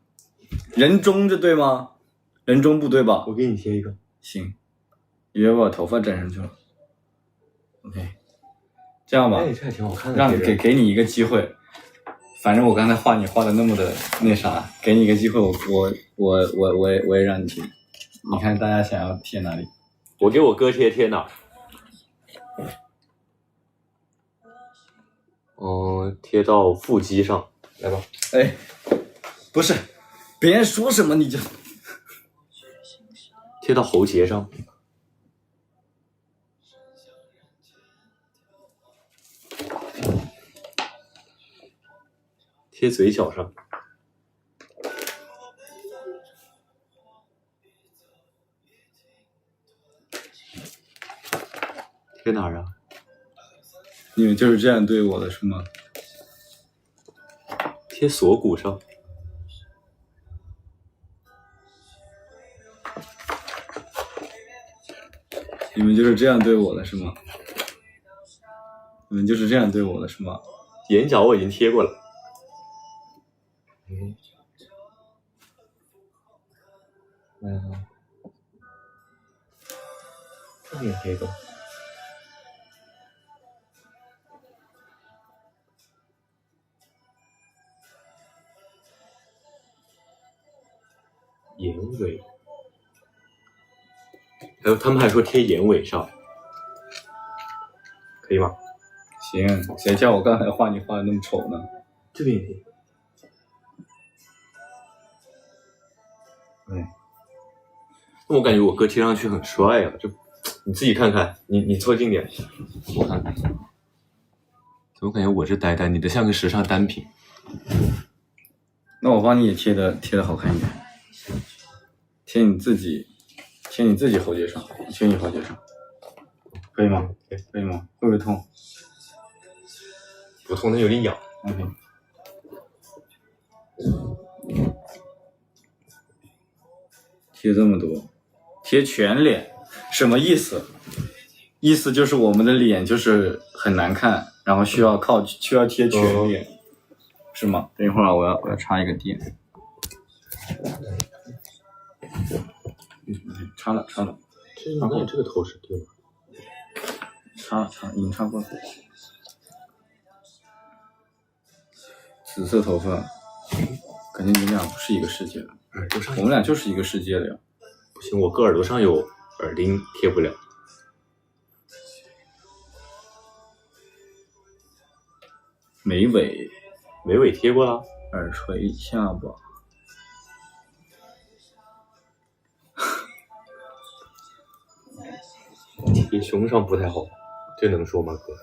中这对吗？人中不对吧？我给你贴一个。行，你别把我头发粘上去了。OK， 这样吧，这还挺好看的。让给你一个机会，反正我刚才画你画的那么的那啥，给你一个机会，我也让你贴。你看大家想要贴哪里？我给我哥贴哪？贴到腹肌上，来吧。哎，不是，别人说什么你就贴到喉结上。贴嘴角上。贴哪儿啊？你们就是这样对我的是吗？贴锁骨上。你们就是这样对我的是吗？眼角我已经贴过了。这边贴一个。眼尾，还有他们还说贴眼尾上，可以吗？行，谁叫我刚才画你画的那么丑呢？这边也贴。我感觉我哥贴上去很帅啊，就你自己看看，你凑近点，我看看。怎么感觉我这呆呆，你的像个时尚单品？那我帮你也贴的好看一点，贴你自己喉结上，贴你喉结上，可以吗？可以吗？会不会痛？不痛，但有点痒。OK。贴这么多，贴全脸，什么意思？意思就是我们的脸就是很难看，然后需要贴全脸。是吗？等一会儿我要插一个电。插了。这个头是对吗？插了，已经插过了。紫色头发，感觉你们俩不是一个世界的。耳朵上我们俩就是一个世界的呀。不行，我搁耳朵上有耳钉贴不了。眉尾贴过了，耳垂下巴。贴胸上不太好，这能说吗，哥？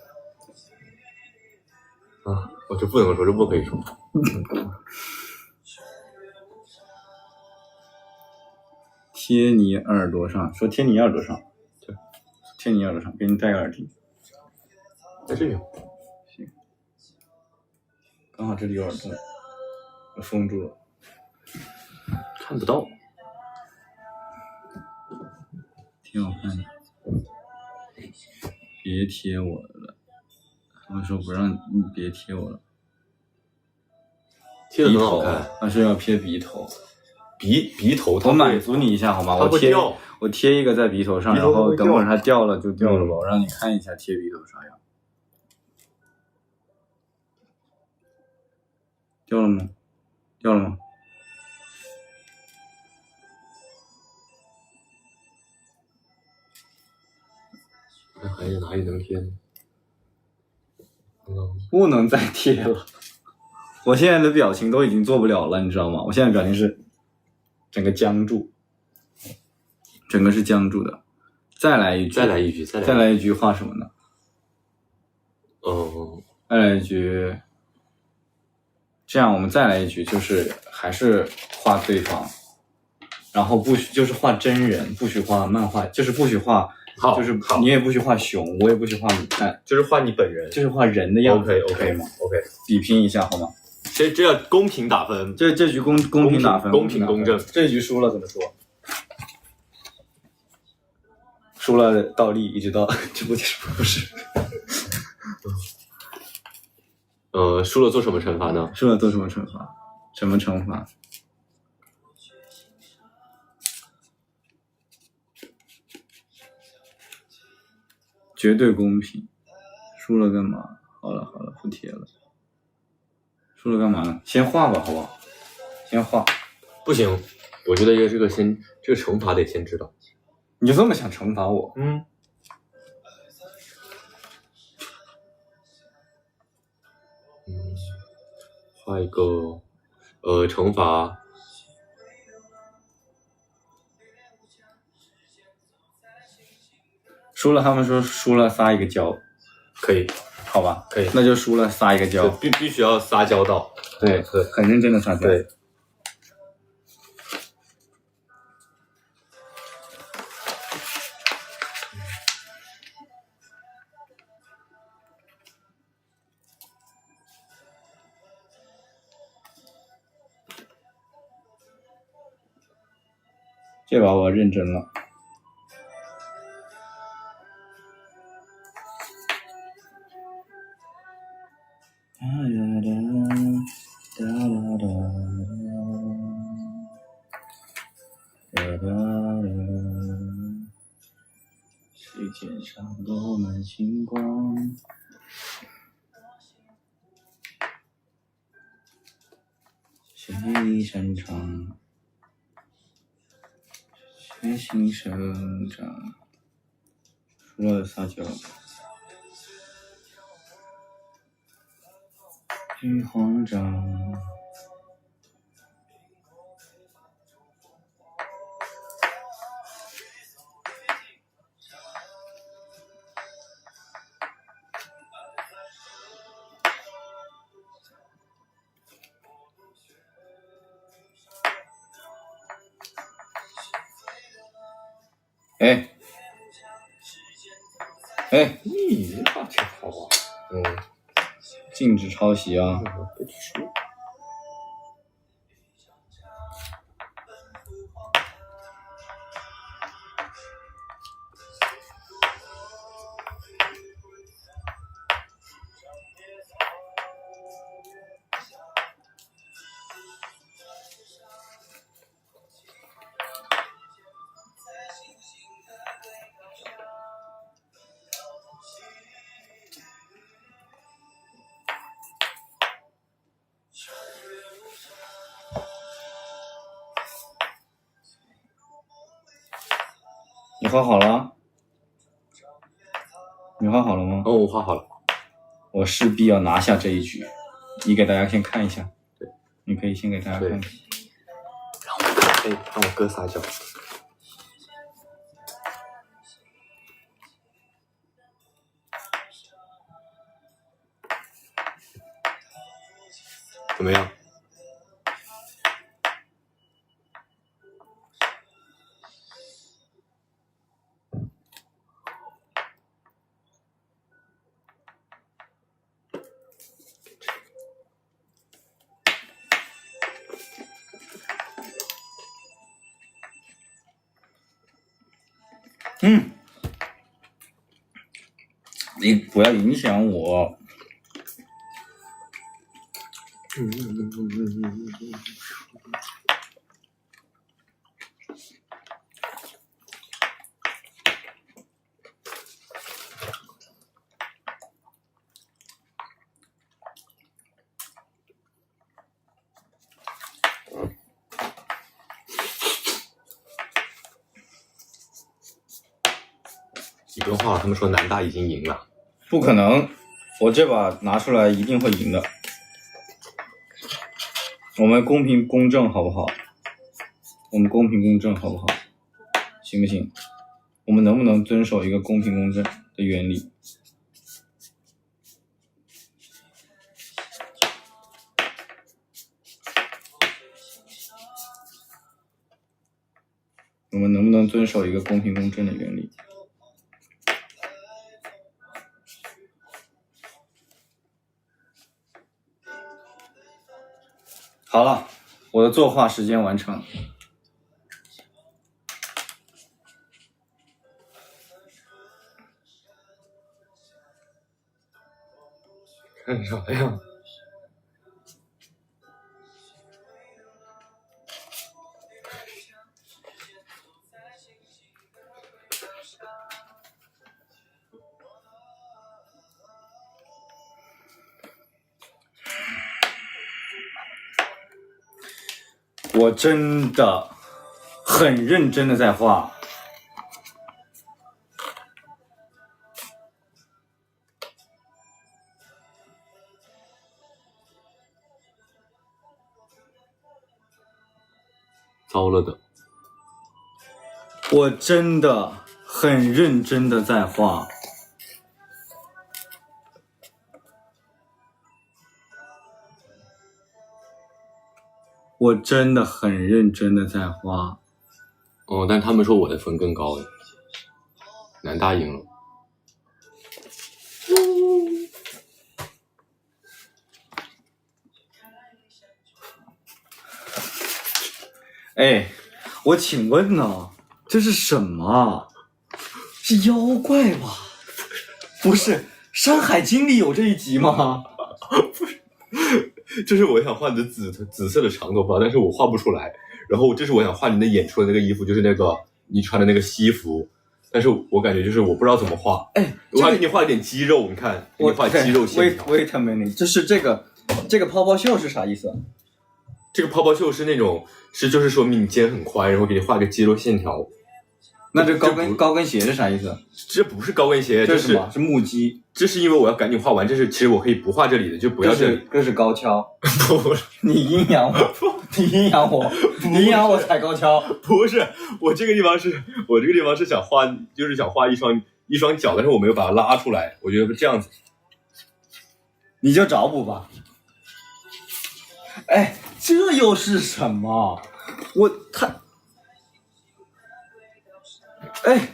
啊，我这不能说，这不可以说。贴你耳朵上，说贴你耳朵上，对，贴你耳朵上，给你戴个耳钉。在这里。行，刚好这里有耳洞，我封住了，看不到。挺好看的。别贴我了，他们说不让你别贴我了。贴的很好看，他是要贴鼻头。鼻头，我满足你一下好吗？我贴一个在鼻头上，然后等会儿它掉了就掉了吧。我让你看一下贴鼻头啥样。掉了吗？掉了吗？还有哪里能贴呢？不能再贴了。我现在的表情都已经做不了了，你知道吗？我现在表情是整个僵住，整个是僵住的。再来一句画什么呢？再来一句，这样我们再来一句，就是还是画对方，然后不许就是画真人，不许画漫画，就是不许画，就是你也不许画熊，我也不许画卤蛋，就是画你本人，就是画人的样子。OK 吗 ？OK， 比拼一下好吗？这要公平打分，这局公平打分，公平公正。这局输了怎么说？输了倒立，一直到直播结束不是？输了做什么惩罚呢？输了做什么惩罚？什么惩罚？绝对公平。输了干嘛？好了，不贴了。输了干嘛呢？先画吧，好不好？先画。不行，我觉得这个惩罚得先知道。你就这么想惩罚我？画一个惩罚。输了，他们说输了撒一个娇，可以，好吧？可以，那就输了撒一个娇，必须要撒娇到，对，很认真的撒娇，对。这把我认真了。世界上落满星光，谁擅长学习生长？输了撒娇，别慌张。你画挺好啊。禁止抄袭啊。画好了？你画好了吗？哦，我画好了。我势必要拿下这一局。你给大家先看一下。对，你可以先给大家看一下。让我哥撒娇。怎么样？你不要影响我。你不用画了，他们说南大已经赢了。不可能，我这把拿出来一定会赢的。我们公平公正好不好？我们公平公正好不好？行不行？我们能不能遵守一个公平公正的原理？我们能不能遵守一个公平公正的原理？好了，我的作画时间完成。看啥呀？我真的很认真的在画。糟了的。我真的很认真的在画。我真的很认真的在画。哦，但他们说我的分更高哎，南大赢了。哎，我请问呢，这是什么？是妖怪吧？不是，《山海经》里有这一集吗？不是，这是我想画你的紫色的长头发，但是我画不出来。然后这是我想画你的演出的那个衣服，就是那个你穿的那个西服，但是我感觉就是我不知道怎么画。哎，我还给你画了点肌肉，你看，给你画肌肉线条。Wait a minute， 就是这个泡泡袖是啥意思？这个泡泡袖是那种就是说明你肩很宽，然后给你画个肌肉线条。那这高跟鞋是啥意思？这不是高跟鞋，这是什么？是木屐。这是因为我要赶紧画完，其实我可以不画这里的，就不要这里。这是高跷。不是，你阴阳我，你阴阳我，你阴阳我踩高跷。不是，我这个地方是想画，就是想画一双脚，但是我没有把它拉出来，我觉得这样子。你就找补吧。哎，这又是什么？哎，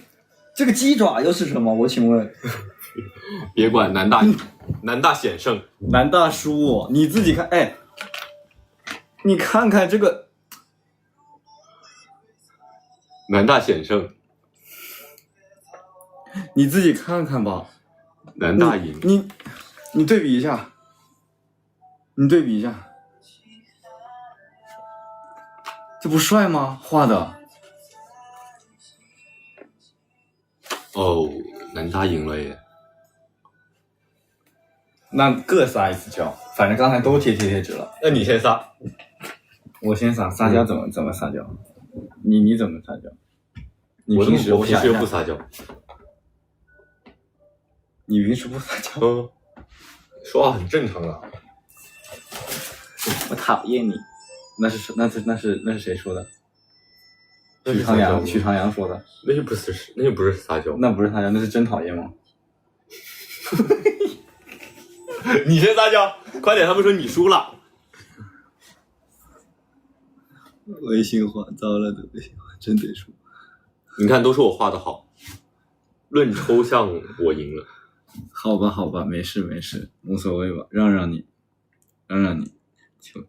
这个鸡爪又是什么？我请问。别管，南大险胜，南大叔，你自己看。哎，你看看这个，南大险胜，你自己看看吧。南大赢。你对比一下，这不帅吗？画的。哦，南大赢了耶。那各撒一次娇，反正刚才都贴纸了。那你先撒。我先撒娇怎么撒娇？你怎么撒娇？你平时我平时又不撒娇。你平时不撒娇？说话很正常啊。我讨厌你。那是谁说的？许长阳说的。那就不是撒娇。那不是撒娇，那是真讨厌吗？你先撒娇，快点！他们说你输了。微信画糟了的微信画真得输。你看，都说我画的好，论抽象我赢了。好吧，没事，无所谓吧，让让你，就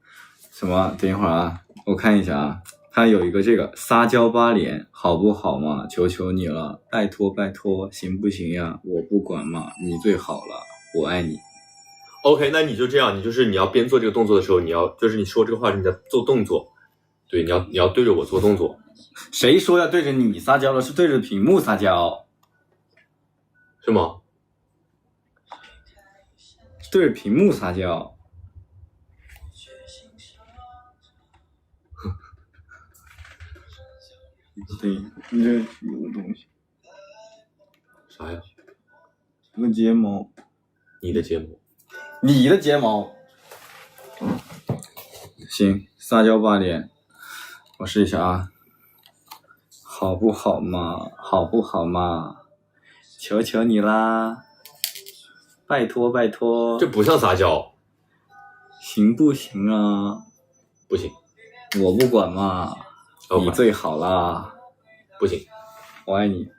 什么？等一会儿啊，我看一下啊，他有一个这个撒娇8连，好不好嘛？求求你了，拜托，行不行呀？我不管嘛，你最好了，我爱你。OK， 那你就这样，你要边做这个动作的时候，你说这个话，你在做动作，对，你要对着我做动作。谁说要对着你撒娇了？是对着屏幕撒娇，是吗？对着屏幕撒娇。对，你这有个东西，啥呀？有个睫毛。你的睫毛。你的睫毛。行，撒娇8连，我试一下啊，好不好嘛？求求你啦，拜托。这不像撒娇。行不行啊？不行。我不管嘛，你最好啦。不行，我爱你。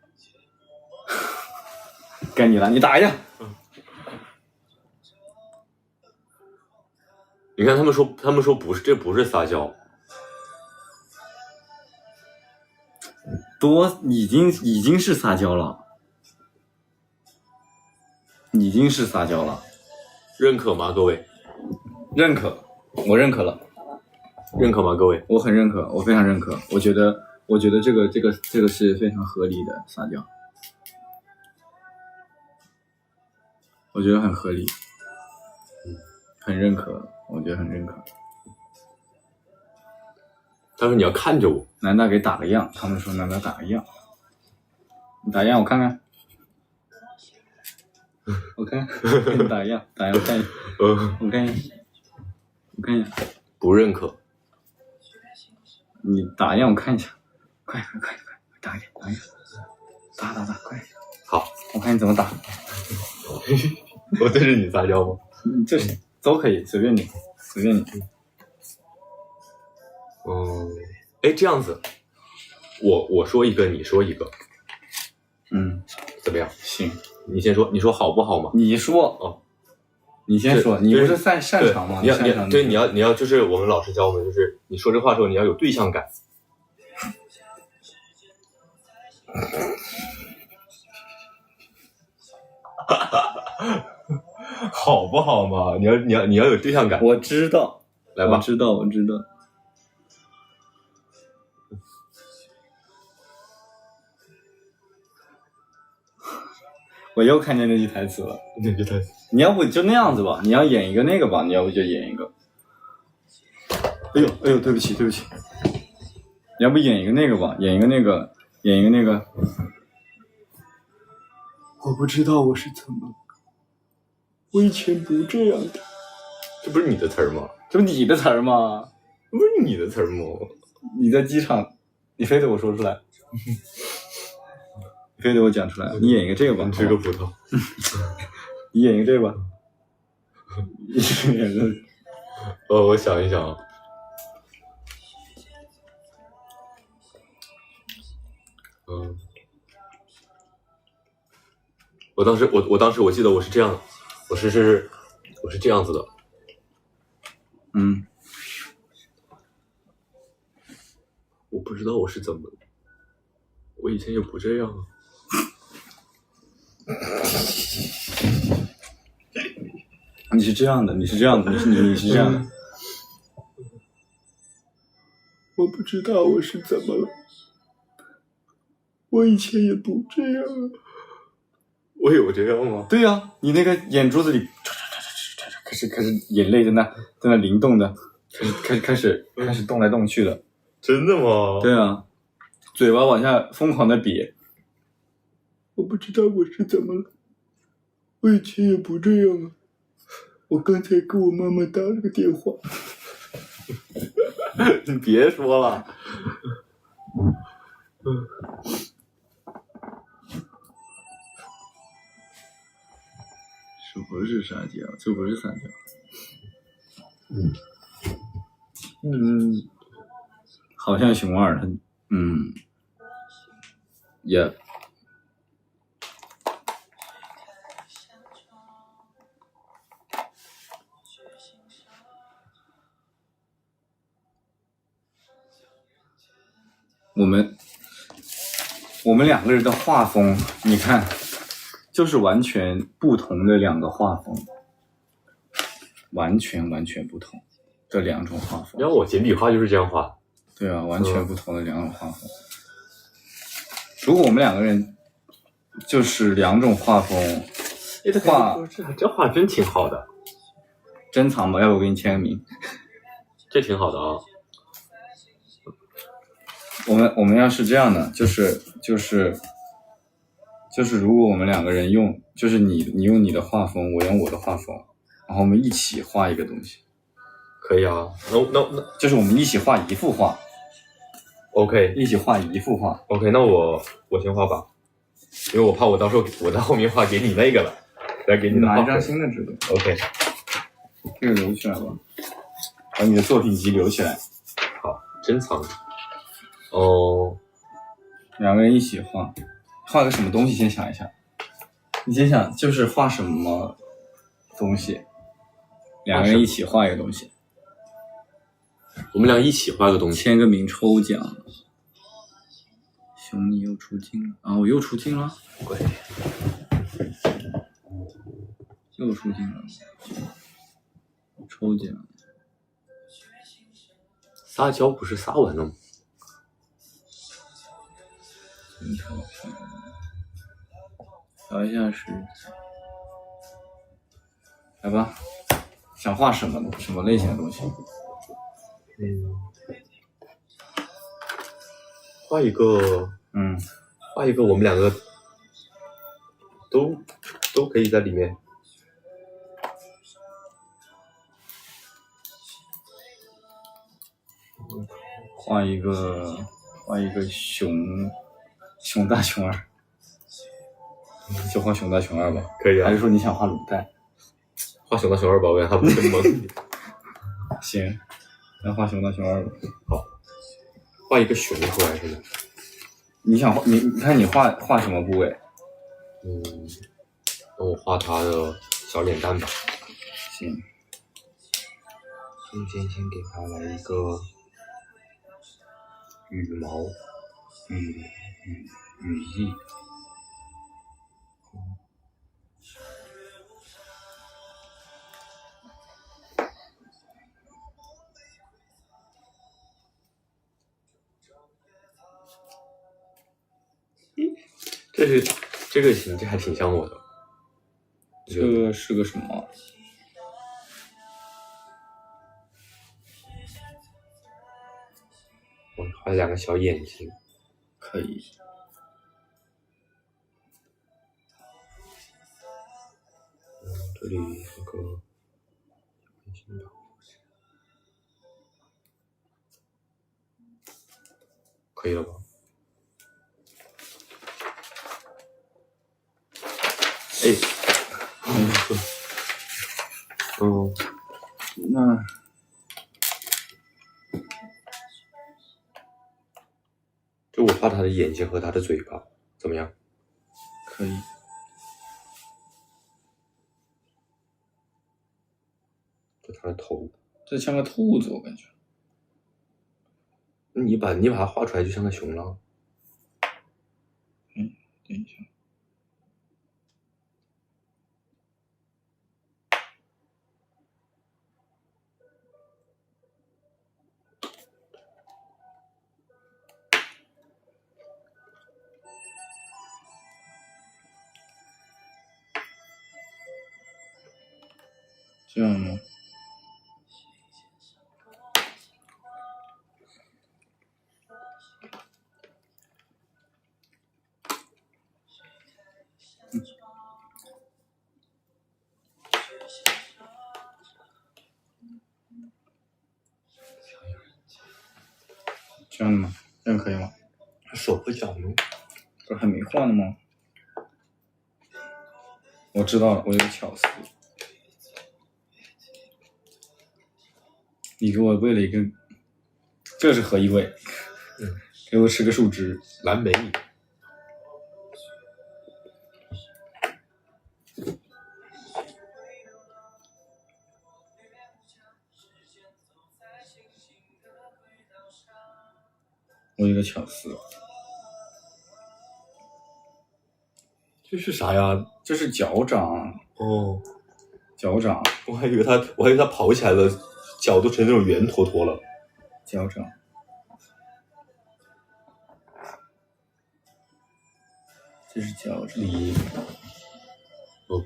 该你了，你打一下。你看他们说不是，这不是撒娇。已经是撒娇了。认可吗，各位？认可，我认可了。认可吗，各位？我很认可，我非常认可。我觉得这个是非常合理的撒娇，我觉得很合理，很认可，我觉得很认可。他说你要看着我，难道给打个样？他们说难道打个样？你打样我看看，我看，给你打样我看一下，我看一下，不认可。你打样我看一下，快，打一点，打，快！好，我看你怎么打。我对着你撒娇吗？这是都可以，随便你。这样子，我说一个，你说一个，怎么样？行，你先说，你说好不好嘛？你说哦，你先说，你不是擅长吗？你要就是我们老师教我们，就是你说这话的时候你要有对象感。好不好嘛？你要有对象感。我知道，来吧，我知道。我又看见那句台词了。那句台词，你要不就那样子吧，你要演一个那个吧，你要不就演一个。哎呦，对不起。你要不演一个那个吧，演一个那个。我不知道我是怎么，我以前不这样的。这不是你的词儿吗？这不你的词儿吗？不是你的词儿吗？你在机场，你非得我说出来。非得我讲出来，你演一个这个吧。你吃个葡萄。你演一个这个吧。我想一想啊。我当时我记得我是这样的，我是这样子的。我不知道我是怎么了，我以前也不这样啊。你是这样的。我不知道我是怎么了，我以前也不这样啊。我有这样吗？对啊，你那个眼珠子里开始眼泪在那灵动的，开始动来动去的。真的吗？对啊，嘴巴往下疯狂的瘪。我不知道我是怎么了，我以前也不这样啊。我刚才给我妈妈打了个电话。你别说了。这不是撒娇，这不是撒娇。好像熊二他也。我们两个人的画风，你看，就是完全不同的两个画风，完全不同的两种画风。然后我简笔画就是这样画。对啊，完全不同的两种画风。如果我们两个人就是两种画风，画这画真挺好的。珍藏吧，要不我给你签个名？这挺好的啊。我们要是这样的，就是如果我们两个人用，就是你用你的画风，我用我的画风，然后我们一起画一个东西。可以啊。那就是我们一起画一幅画。OK， 一起画一幅画。OK， 那我先画吧，因为我怕我到时候我在后面画给你那个了，再给你的画。拿一张新的纸的。OK， 这个留起来吧，把你的作品集留起来。好，珍藏。哦，两个人一起画个什么东西？先想一下，你先想，就是画什么东西？两个人一起画一个东西。我们俩一起画个东西，签个名，抽奖。熊，你又出镜了啊！我又出镜了，对，又出镜了，抽奖。撒娇不是撒完了吗？调一下是，来吧，想画什么类型的东西？画一个我们两个都可以在里面。画一个熊大熊二，就画熊大熊二吧。可以啊。还是说你想画卤蛋？画熊大熊二吧，我让他不是蒙你。行，那画熊大熊二吧。好，画一个熊出来是吗？你想画你看你画什么部位？那我画他的小脸蛋吧。行。中间先给他来一个羽毛，羽翼。这个行，这还挺像我的。这个是个什么？我画两个小眼睛。可以。这里有个眼睛吧。可以了吧？那就我画他的眼睛和他的嘴巴，怎么样？可以。就他的头，这像个兔子，我感觉。你把它画出来就像个熊了。等一下。这样吗？这样的吗？这样可以吗？手和脚呢？不是还没换呢吗？我知道了，我有个巧思。你给我喂了一个，这是何一喂？给我吃个树枝。蓝莓。我有一个巧思。这是啥呀？这是脚掌。哦，脚掌。我还以为它跑起来了，脚都成那种圆坨坨了。脚掌。这是脚掌。哦。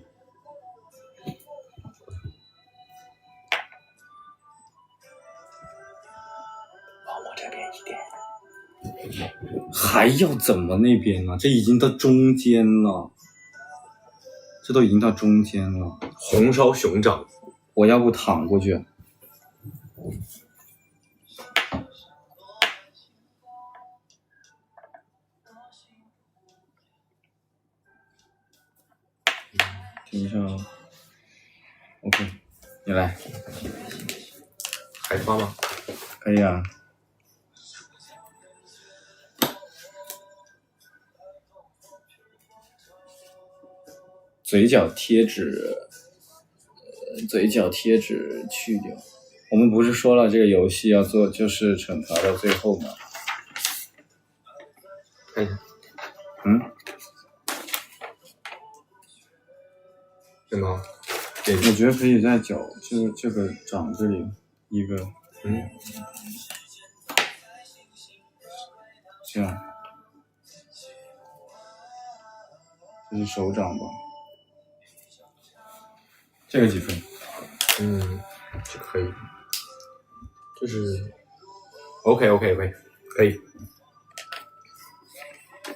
往我这边一点。还要怎么那边呢？这已经到中间了。这都已经到中间了。红烧熊掌。我要不躺过去。停一下。OK， 你来。还发吗？可以啊。嘴角贴纸，嘴角贴纸去掉。我们不是说了这个游戏要做就是惩罚到最后吗？看一下。对吗？我觉得可以在脚这个掌这里一个。这样。这是手掌吧？这个几分？这可以。这是 OK， 可以。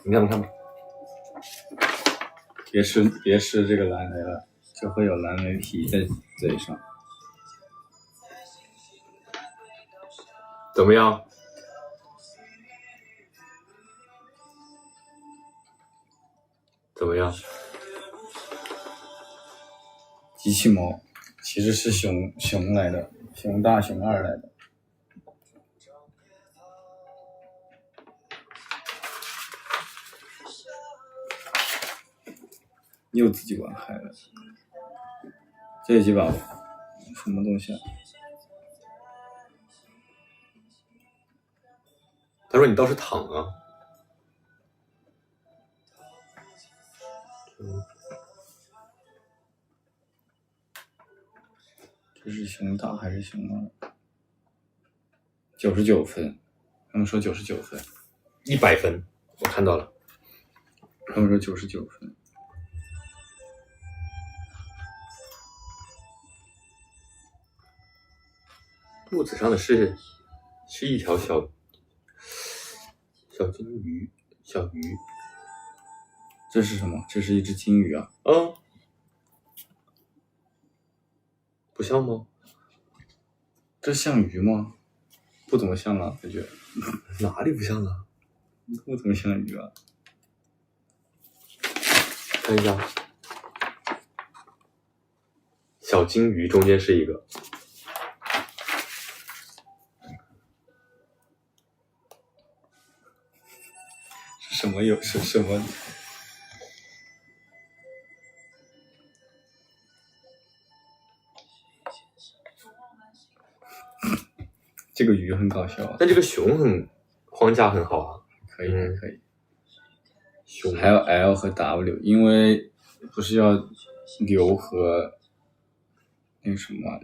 你看吧。别吃这个蓝莓了，就会有蓝莓皮在嘴上。怎么样？机器猫其实是熊来的，熊大熊二来的。又自己玩嗨了。这几把什么东西啊？他说你倒是躺啊。这是熊大还是熊二？99分，他们说99分，100分，我看到了。他们说99分。肚子上的是一条小金鱼，小鱼。这是什么？这是一只金鱼啊。不像吗？这像鱼吗？不怎么像啊，感觉。哪里不像啊？不怎么像鱼啊。看一下，小金鱼中间是一个。是什么？这个鱼很搞笑啊。但这个熊框架很好啊。可以。熊还有 L 和 W， 因为不是要留和那个什么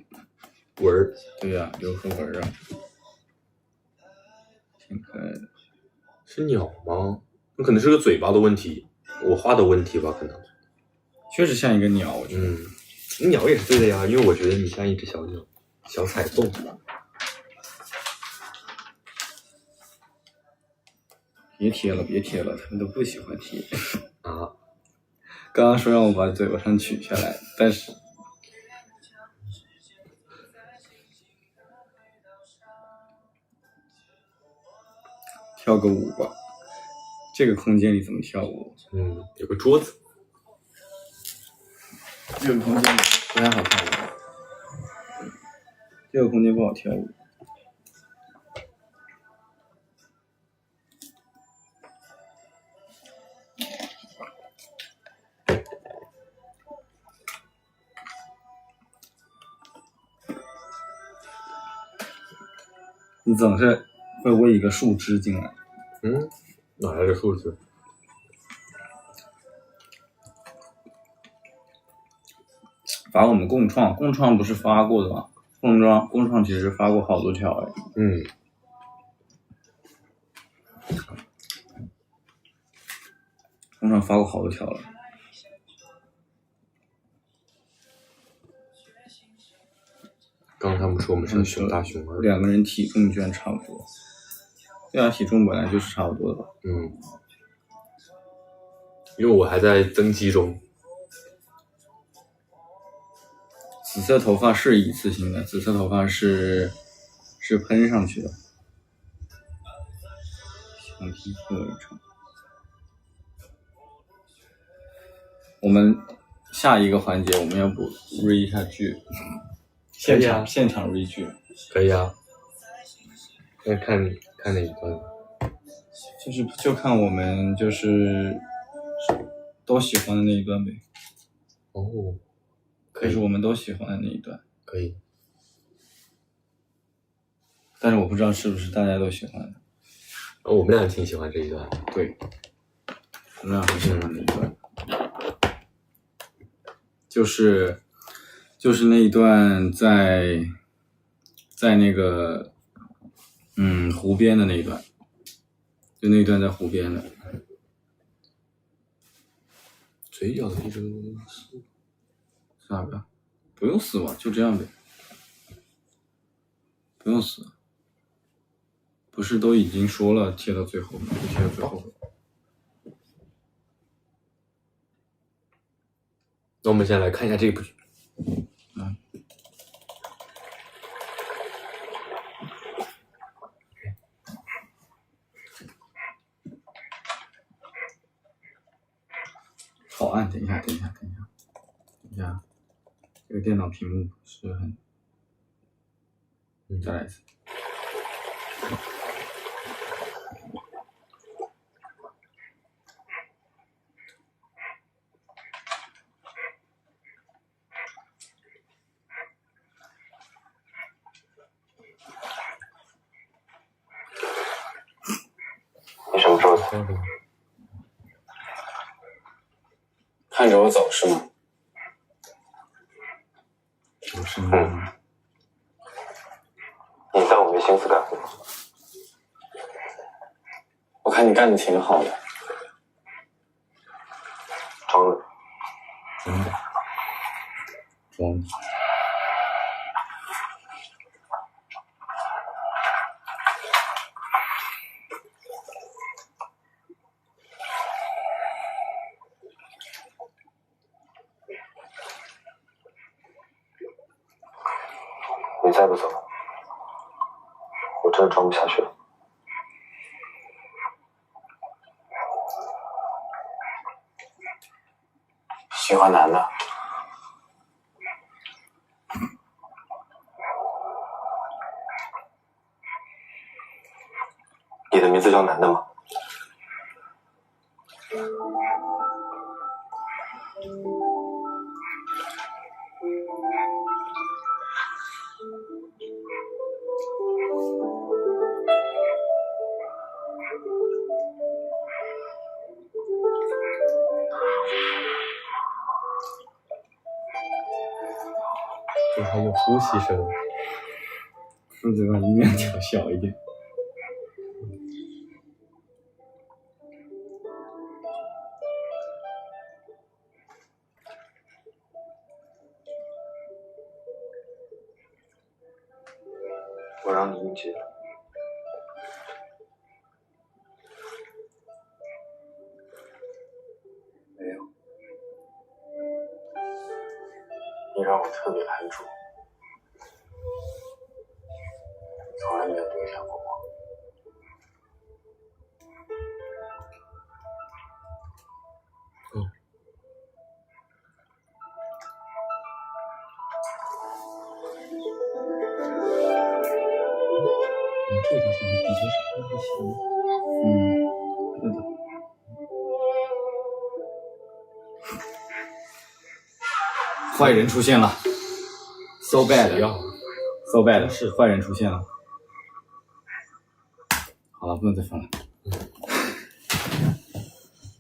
纹儿。对呀，留和纹啊。挺可爱的。是鸟吗？那可能是个嘴巴的问题，我画的问题吧，可能。确实像一个鸟，我觉得。鸟也是对的呀，因为我觉得你像一只小鸟，小彩凤。别贴了，他们都不喜欢贴。啊！刚刚说让我把嘴巴上取下来，但是跳个舞吧。这个空间里怎么跳舞？有个桌子。这个空间不太好跳舞。这个空间不好跳舞。你总是会喂一个树枝进来。哪来的树枝？发我们共创不是发过的吗？共创其实发过好多条哎。共创发过好多条了。刚刚他们说我们是熊大熊二，2个人体重居然差不多。对啊，体重本来就是差不多的吧。因为我还在增肌中。紫色头发是一次性的，紫色头发是喷上去的。想踢课程。我们下一个环节我们要不 read 一下剧。现场 read 剧。可以啊。那看哪一段？就看我们就是都喜欢的那一段呗。可以。就是我们都喜欢的那一段。可以。但是我不知道是不是大家都喜欢的。我们俩挺喜欢这一段。对。我们俩很喜欢那一段。就是那一段在那个湖边的那一段，就那一段在湖边的。嘴角的一直死。哪个？不用死吧，就这样呗。不用死。不是都已经说了贴到最后吗？就贴到最后。那我们先来看一下这部剧。好暗，等一下，这个电脑屏幕是很……再来一次。你什么时候走？看着我走是吗？不是。你当我没心思干活？我看你干的挺好的。装的。装的。你再不走，我真的装不下去了。喜欢男的。你的名字叫男的吗？还有呼吸声。是不是把音量调小一点？我让你应接了。没有。你让我特别关注，从来没有留下过我。这条线和地球是关系的。是的。坏人出现了 ，so bad，so bad， 是坏人出现了。好了，不能再放了。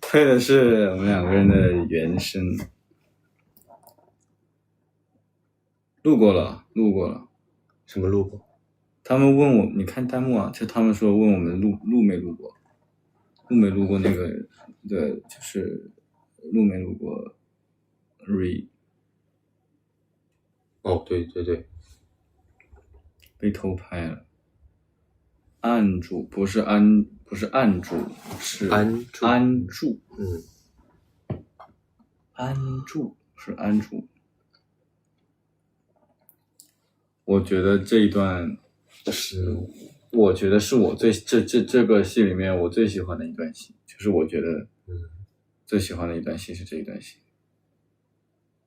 配的是我们两个人的原声。录过了。什么录过？他们问我，你看弹幕啊，就他们说问我们录没录过那个的，就是录没录过 re。哦，对，被偷拍了。按住不是按住，是安住。安住是安住。我觉得这一段我觉得是我这个戏里面我最喜欢的一段戏，就是我觉得最喜欢的一段戏是这一段戏。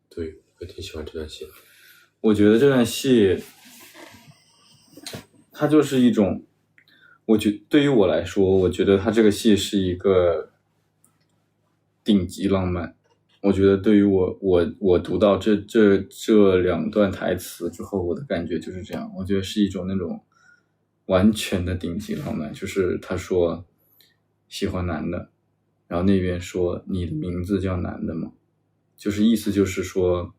对，我挺喜欢这段戏的。我觉得这段戏它就是一种，对于我来说，我觉得它这个戏是一个顶级浪漫。我觉得对于我读到这两段台词之后，我的感觉就是这样。我觉得是一种那种完全的顶级浪漫，就是他说喜欢男的，然后那边说你的名字叫男的吗？就是意思就是说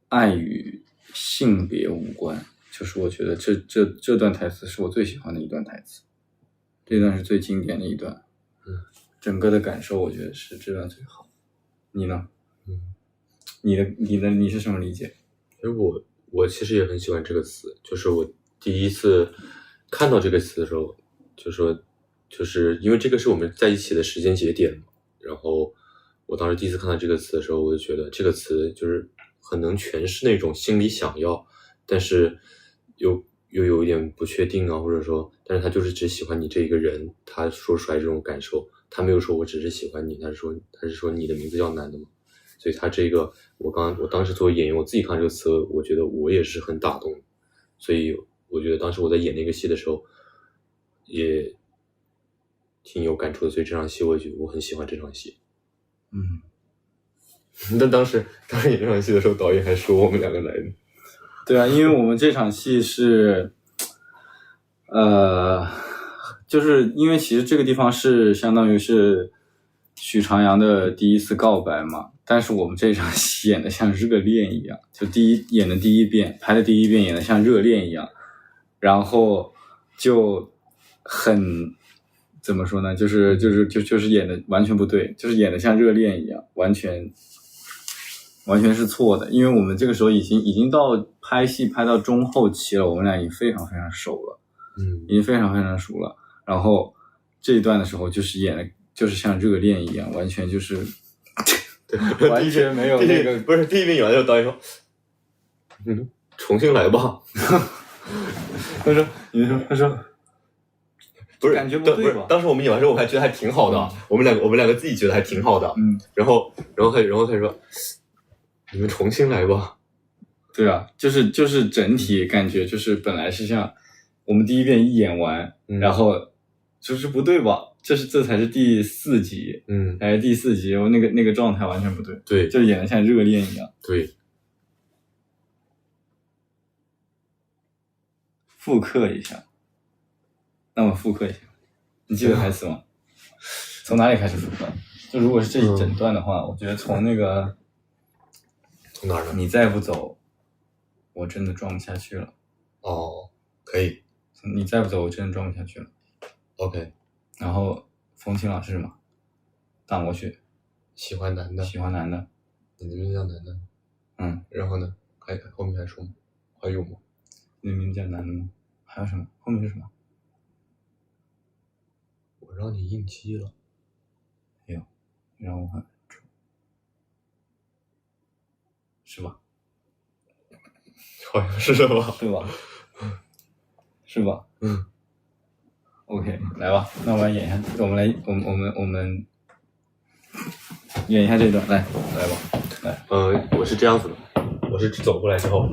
爱与性别无关。就是我觉得这段台词是我最喜欢的一段台词，这段是最经典的一段。整个的感受我觉得是这段最好。你呢？你是什么理解？因为我其实也很喜欢这个词，就是我第一次看到这个词的时候，就是因为这个是我们在一起的时间节点嘛，然后我当时第一次看到这个词的时候，我就觉得这个词就是很能诠释那种心里想要，但是又有一点不确定啊，或者说，但是他就是只喜欢你这一个人，他说出来这种感受，他没有说我只是喜欢你，他是说你的名字叫男的嘛，所以他这个我当时作为演员，我自己看这个词，我觉得我也是很打动，所以我觉得当时我在演那个戏的时候也挺有感触的，所以这场戏我觉得我很喜欢这场戏。但当时演这场戏的时候，导演还说我们两个来的。对啊，因为我们这场戏是就是因为其实这个地方是相当于是许长阳的第一次告白嘛，但是我们这场戏演的像热恋一样，就演的第一遍拍的第一遍演的像热恋一样，然后就很怎么说呢，就是演的完全不对，就是演的像热恋一样，完全是错的。因为我们这个时候已经到拍戏拍到中后期了，我们俩已经非常非常熟了，已经非常非常熟了。然后这一段的时候就是演的就是像热恋一样，完全就是对，完全没有那个不是第一遍演完之后，导演说重新来吧。他说不是感觉不对吧？当时我们演完之后，我还觉得还挺好的，我们两个自己觉得还挺好的。然后他说你们重新来吧。对啊，就是整体感觉就是本来是像我们第一遍一演完，然后就是不对吧？这才是第4集，还是第4集，我那个状态完全不对，对，就演得像热恋一样。对，复刻一下，那么复刻一下，你记得台词吗？从哪里开始复刻？就如果是这一整段的话，我觉得从那个从哪儿呢？你再不走，我真的装不下去了。哦，可以。你再不走，我真的装不下去了。OK。然后风清老师什么？荡过去。喜欢男的。你的名字叫男的。然后呢？后面还说吗？还有吗？你的名字叫男的吗？还有什么？后面是什么？我让你应激了。没有，你让我很是吧？好像是这吧？是吧？OK， 来吧，那我们演一下，我们演一下这段，来吧，来。我是这样子的。我是走过来之后。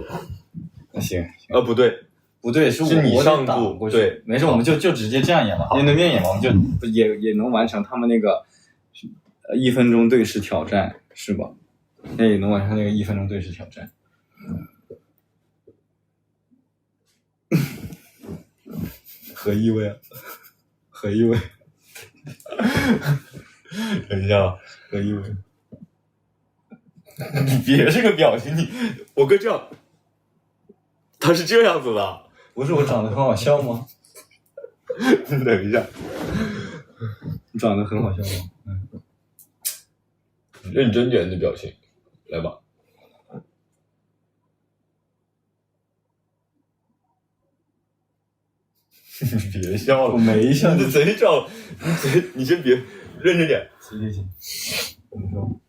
那行，不对，不对，是你上步步，对，没事，我们就直接这样演嘛，面对面演嘛，我们就也能完成他们那个1分钟对视挑战，是吧？那也能完成那个1分钟对视挑战。何一位啊？何一位？等一下，何一位？你别这个表情，我哥这样，他是这样子的。不是我长得很好笑吗？等一下，你长得很好笑吗？认真点的表情，来吧。你别笑了，我没笑。你的嘴角，你先别，认真点。行，怎么说？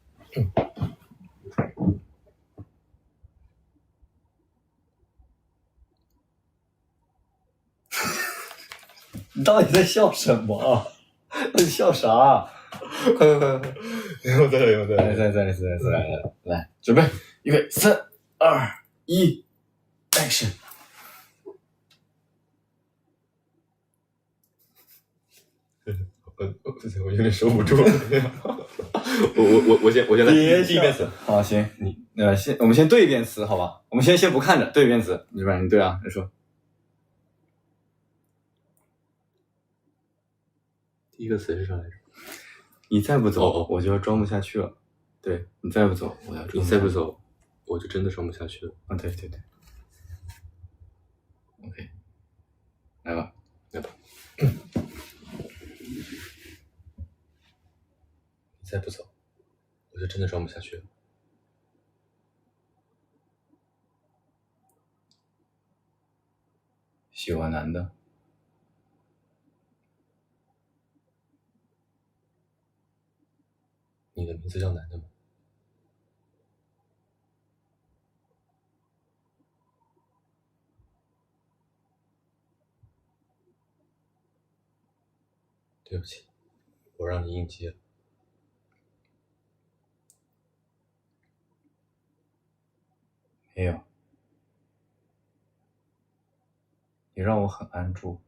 你到底在笑什么啊？你笑啥？快！我再来，准备，预备，3、2、1 ，Action！ 我有点收不住了。我先来第一遍词。好，行，我们先对一遍词，好吧？我们先不看着，对一遍词，你对啊，你说。第一个词是啥来着？你再不走，我就要装不下去了。对，你再不走，我要装。你再不走，我就真的装不下去了。啊，对。OK， 来吧。你再不走，我就真的装不下去了。喜欢男的。你的名字叫男的吗？对不起，我让你应激了。没有，你让我很安住，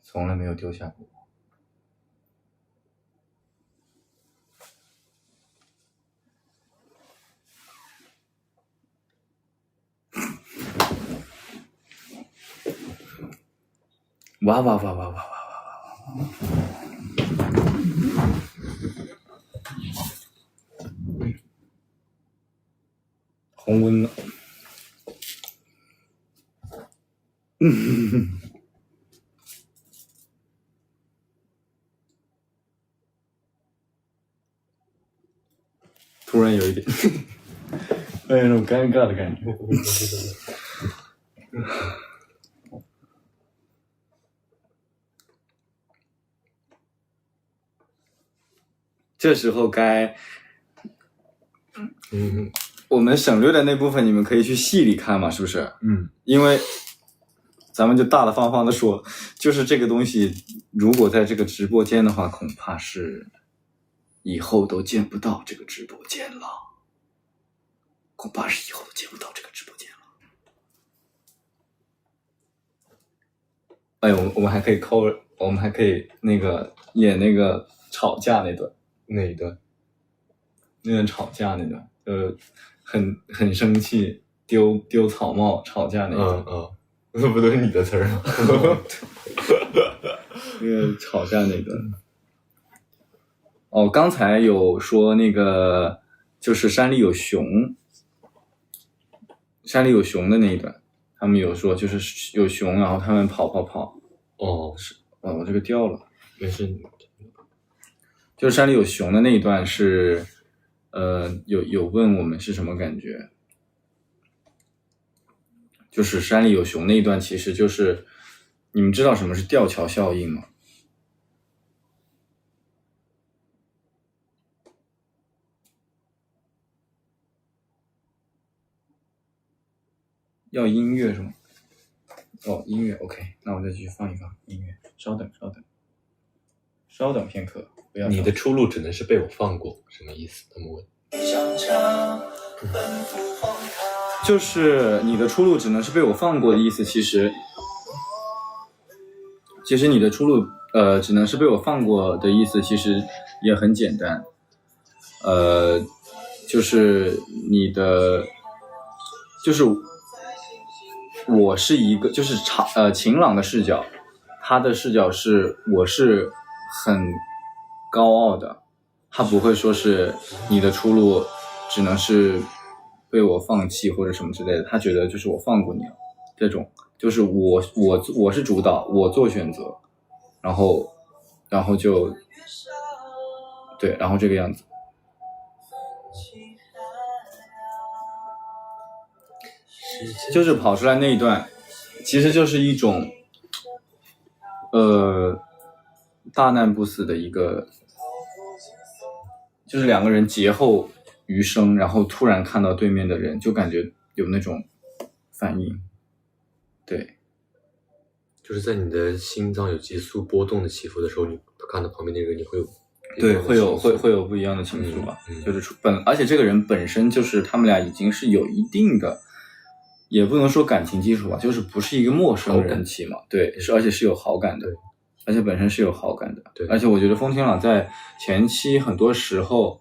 从来没有丢下过我。哇！红温了。突然有一点，那种尴尬的感觉。这时候该，我们省略的那部分你们可以去戏里看嘛，是不是？因为咱们就大大方方的说，就是这个东西如果在这个直播间的话，恐怕是以后都见不到这个直播间了，恐怕是以后都见不到这个直播间了。哎，我们还可以我们还可以那个演那个吵架那段。哪一段？那段吵架那段，很生气，丢草帽吵架那段。那不都是你的词儿吗？那个吵架那段。哦，刚才有说那个就是山里有熊的那一段，他们有说就是有熊，然后他们跑。哦，是啊，我这个掉了，没事。就是山里有熊的那一段是，有问我们是什么感觉？就是山里有熊那一段，其实就是你们知道什么是吊桥效应吗？要音乐是吗？哦，音乐 OK， 那我再继续放一放音乐，稍等片刻，不要。你的出路只能是被我放过，什么意思？他们问。就是你的出路只能是被我放过的意思，其实你的出路只能是被我放过的意思，其实也很简单，就是你的，就是我是一个，就是晴朗的视角，他的视角是我是很高傲的，他不会说是你的出路只能是被我放弃或者什么之类的，他觉得就是我放过你了，这种就是我是主导，我做选择，然后就对，然后这个样子。就是跑出来那一段，其实就是一种大难不死的一个，就是两个人劫后余生，然后突然看到对面的人，就感觉有那种反应。对，就是在你的心脏有急速波动的起伏的时候，你看到旁边那个人，你会有对，会有不一样的情绪吧。就是而且这个人本身就是他们俩已经是有一定的，也不能说感情基础吧，就是不是一个陌生人起嘛。对，而且是有好感的，而且本身是有好感的。对，而且我觉得风清朗在前期很多时候，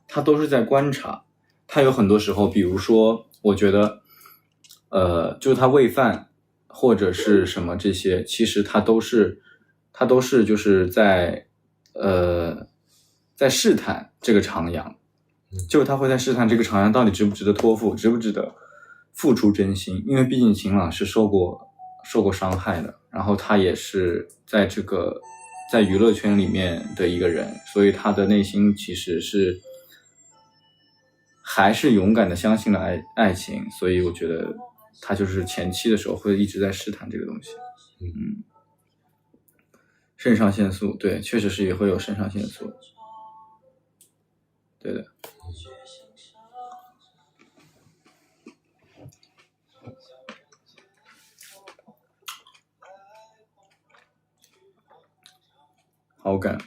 他都是在观察，他有很多时候，比如说，我觉得，就是他喂饭或者是什么这些，其实他都是就是在试探这个长阳，就是他会在试探这个长阳到底值不值得托付，值不值得付出真心，因为毕竟晴朗是受过伤害的，然后他也是在娱乐圈里面的一个人，所以他的内心其实是还是勇敢的相信了爱情，所以我觉得他就是前期的时候会一直在试探这个东西。肾上腺素，对，确实是也会有肾上腺素，对的。好感，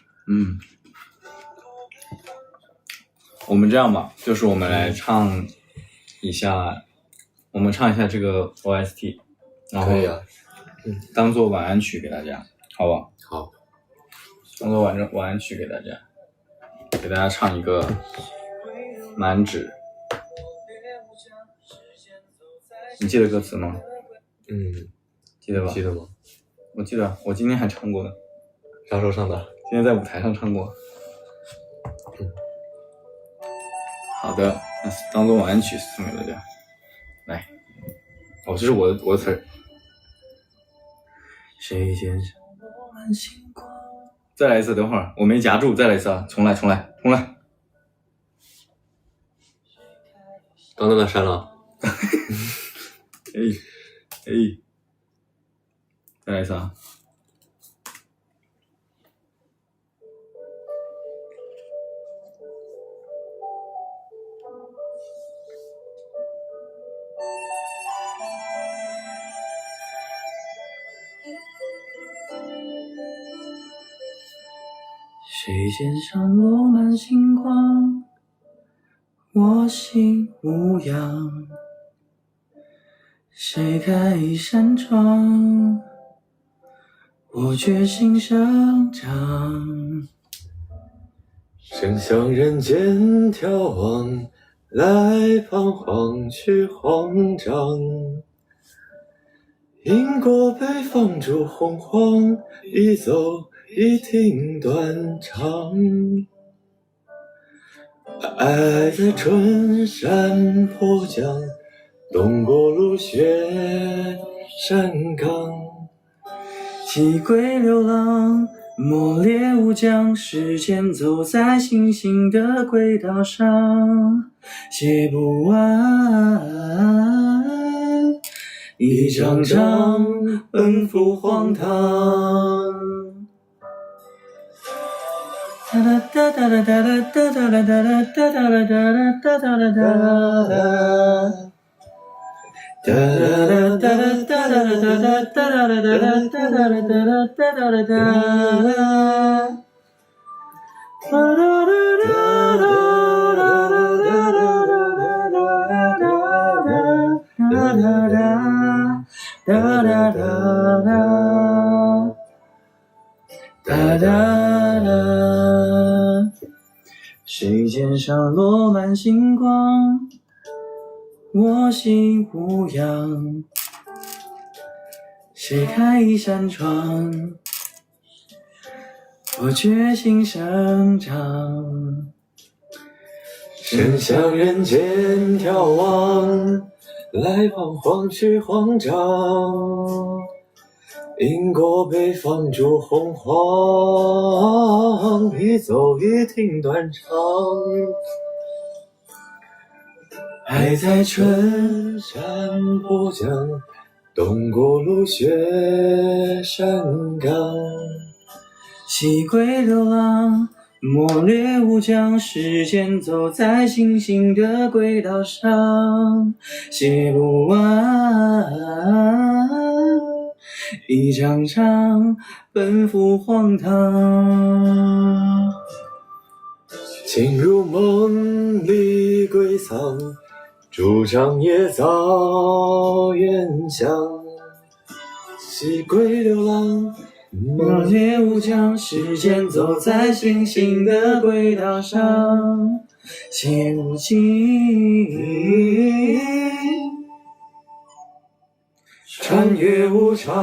我们这样吧，就是我们来唱一下这个 OST， 然后当做晚安曲给大家，好吧？好，当做晚安曲给大家唱一个满纸。你记得歌词吗？记得吧？记得吗？我记得，我今天还唱过呢。啥时候唱的？今天在舞台上唱过。好的，那当做晚安曲送给大家。来，这是我的词儿。谁见上落满星光？再来一次，等会儿我没夹住，再来一次啊！重来。刚刚删了。再来一次啊！谁肩上落满星光，我心无恙。谁开一扇窗，我却心生长。身向人间眺望，来彷徨去慌张。因果被放逐洪荒，一走一停断肠。爱在春山坡江，东过路雪山岗。几归流浪，莫烈无疆，时间走在星星的轨道上，写不完一张张奔赴荒唐。哒哒哒哒哒哒哒哒哒哒哒哒哒哒哒哒哒哒。哒哒哒哒哒哒哒哒哒哒哒哒哒。哒哒哒哒哒哒哒哒哒哒哒。哒哒哒哒哒哒哒哒哒，谁肩上落满星光，我心无恙。谁开一扇窗，我决心生长。身向人间眺望，来往黄去黄涨，因过北方逐洪荒，一走一停断肠。还在春山坡江，东过路雪山岗。西归流浪，莫略无疆，时间走在星星的轨道上，斜路弯，一张张奔赴荒唐。情如梦里归藏，主张也早远乡。西归流浪，莫略无疆，时间走在星星的轨道上，斜无尽，穿越无常。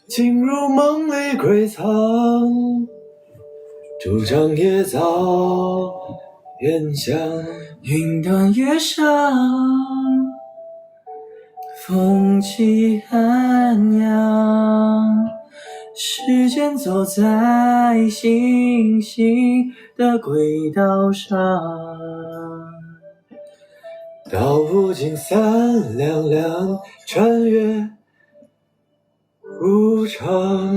情如梦里归藏，主张也早远乡。云端月上，风起寒阳，时间走在星星的轨道上。道不尽三两两，穿越无常。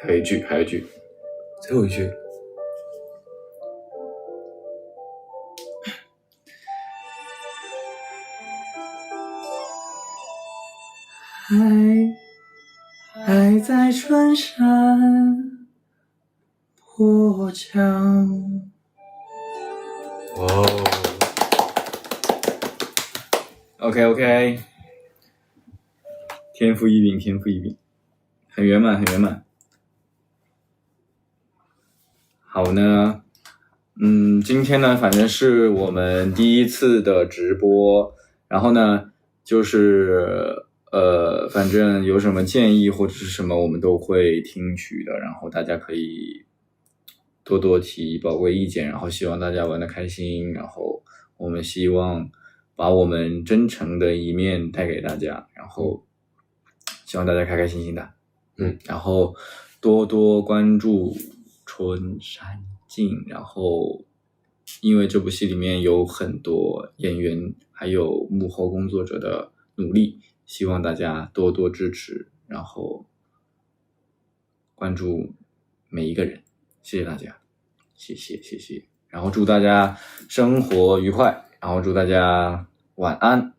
还有一句，最后一句。还在春山坡江。哇OK， 天赋异禀，很圆满。好呢，今天呢，反正是我们第一次的直播，然后呢，就是反正有什么建议或者是什么，我们都会听取的，然后大家可以多多提宝贵意见，然后希望大家玩得开心，然后我们希望把我们真诚的一面带给大家，然后希望大家开开心心的，然后多多关注春山静，然后因为这部戏里面有很多演员还有幕后工作者的努力，希望大家多多支持，然后关注每一个人，谢谢大家，谢谢，然后祝大家生活愉快，然后祝大家晚安，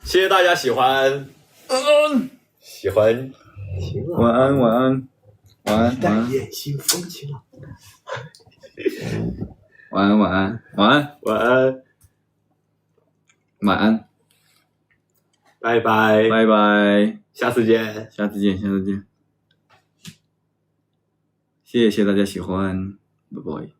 谢谢大家喜欢，喜欢，晚安，带眼心风情了，晚安，拜拜，下次见，谢谢大家喜欢，拜拜。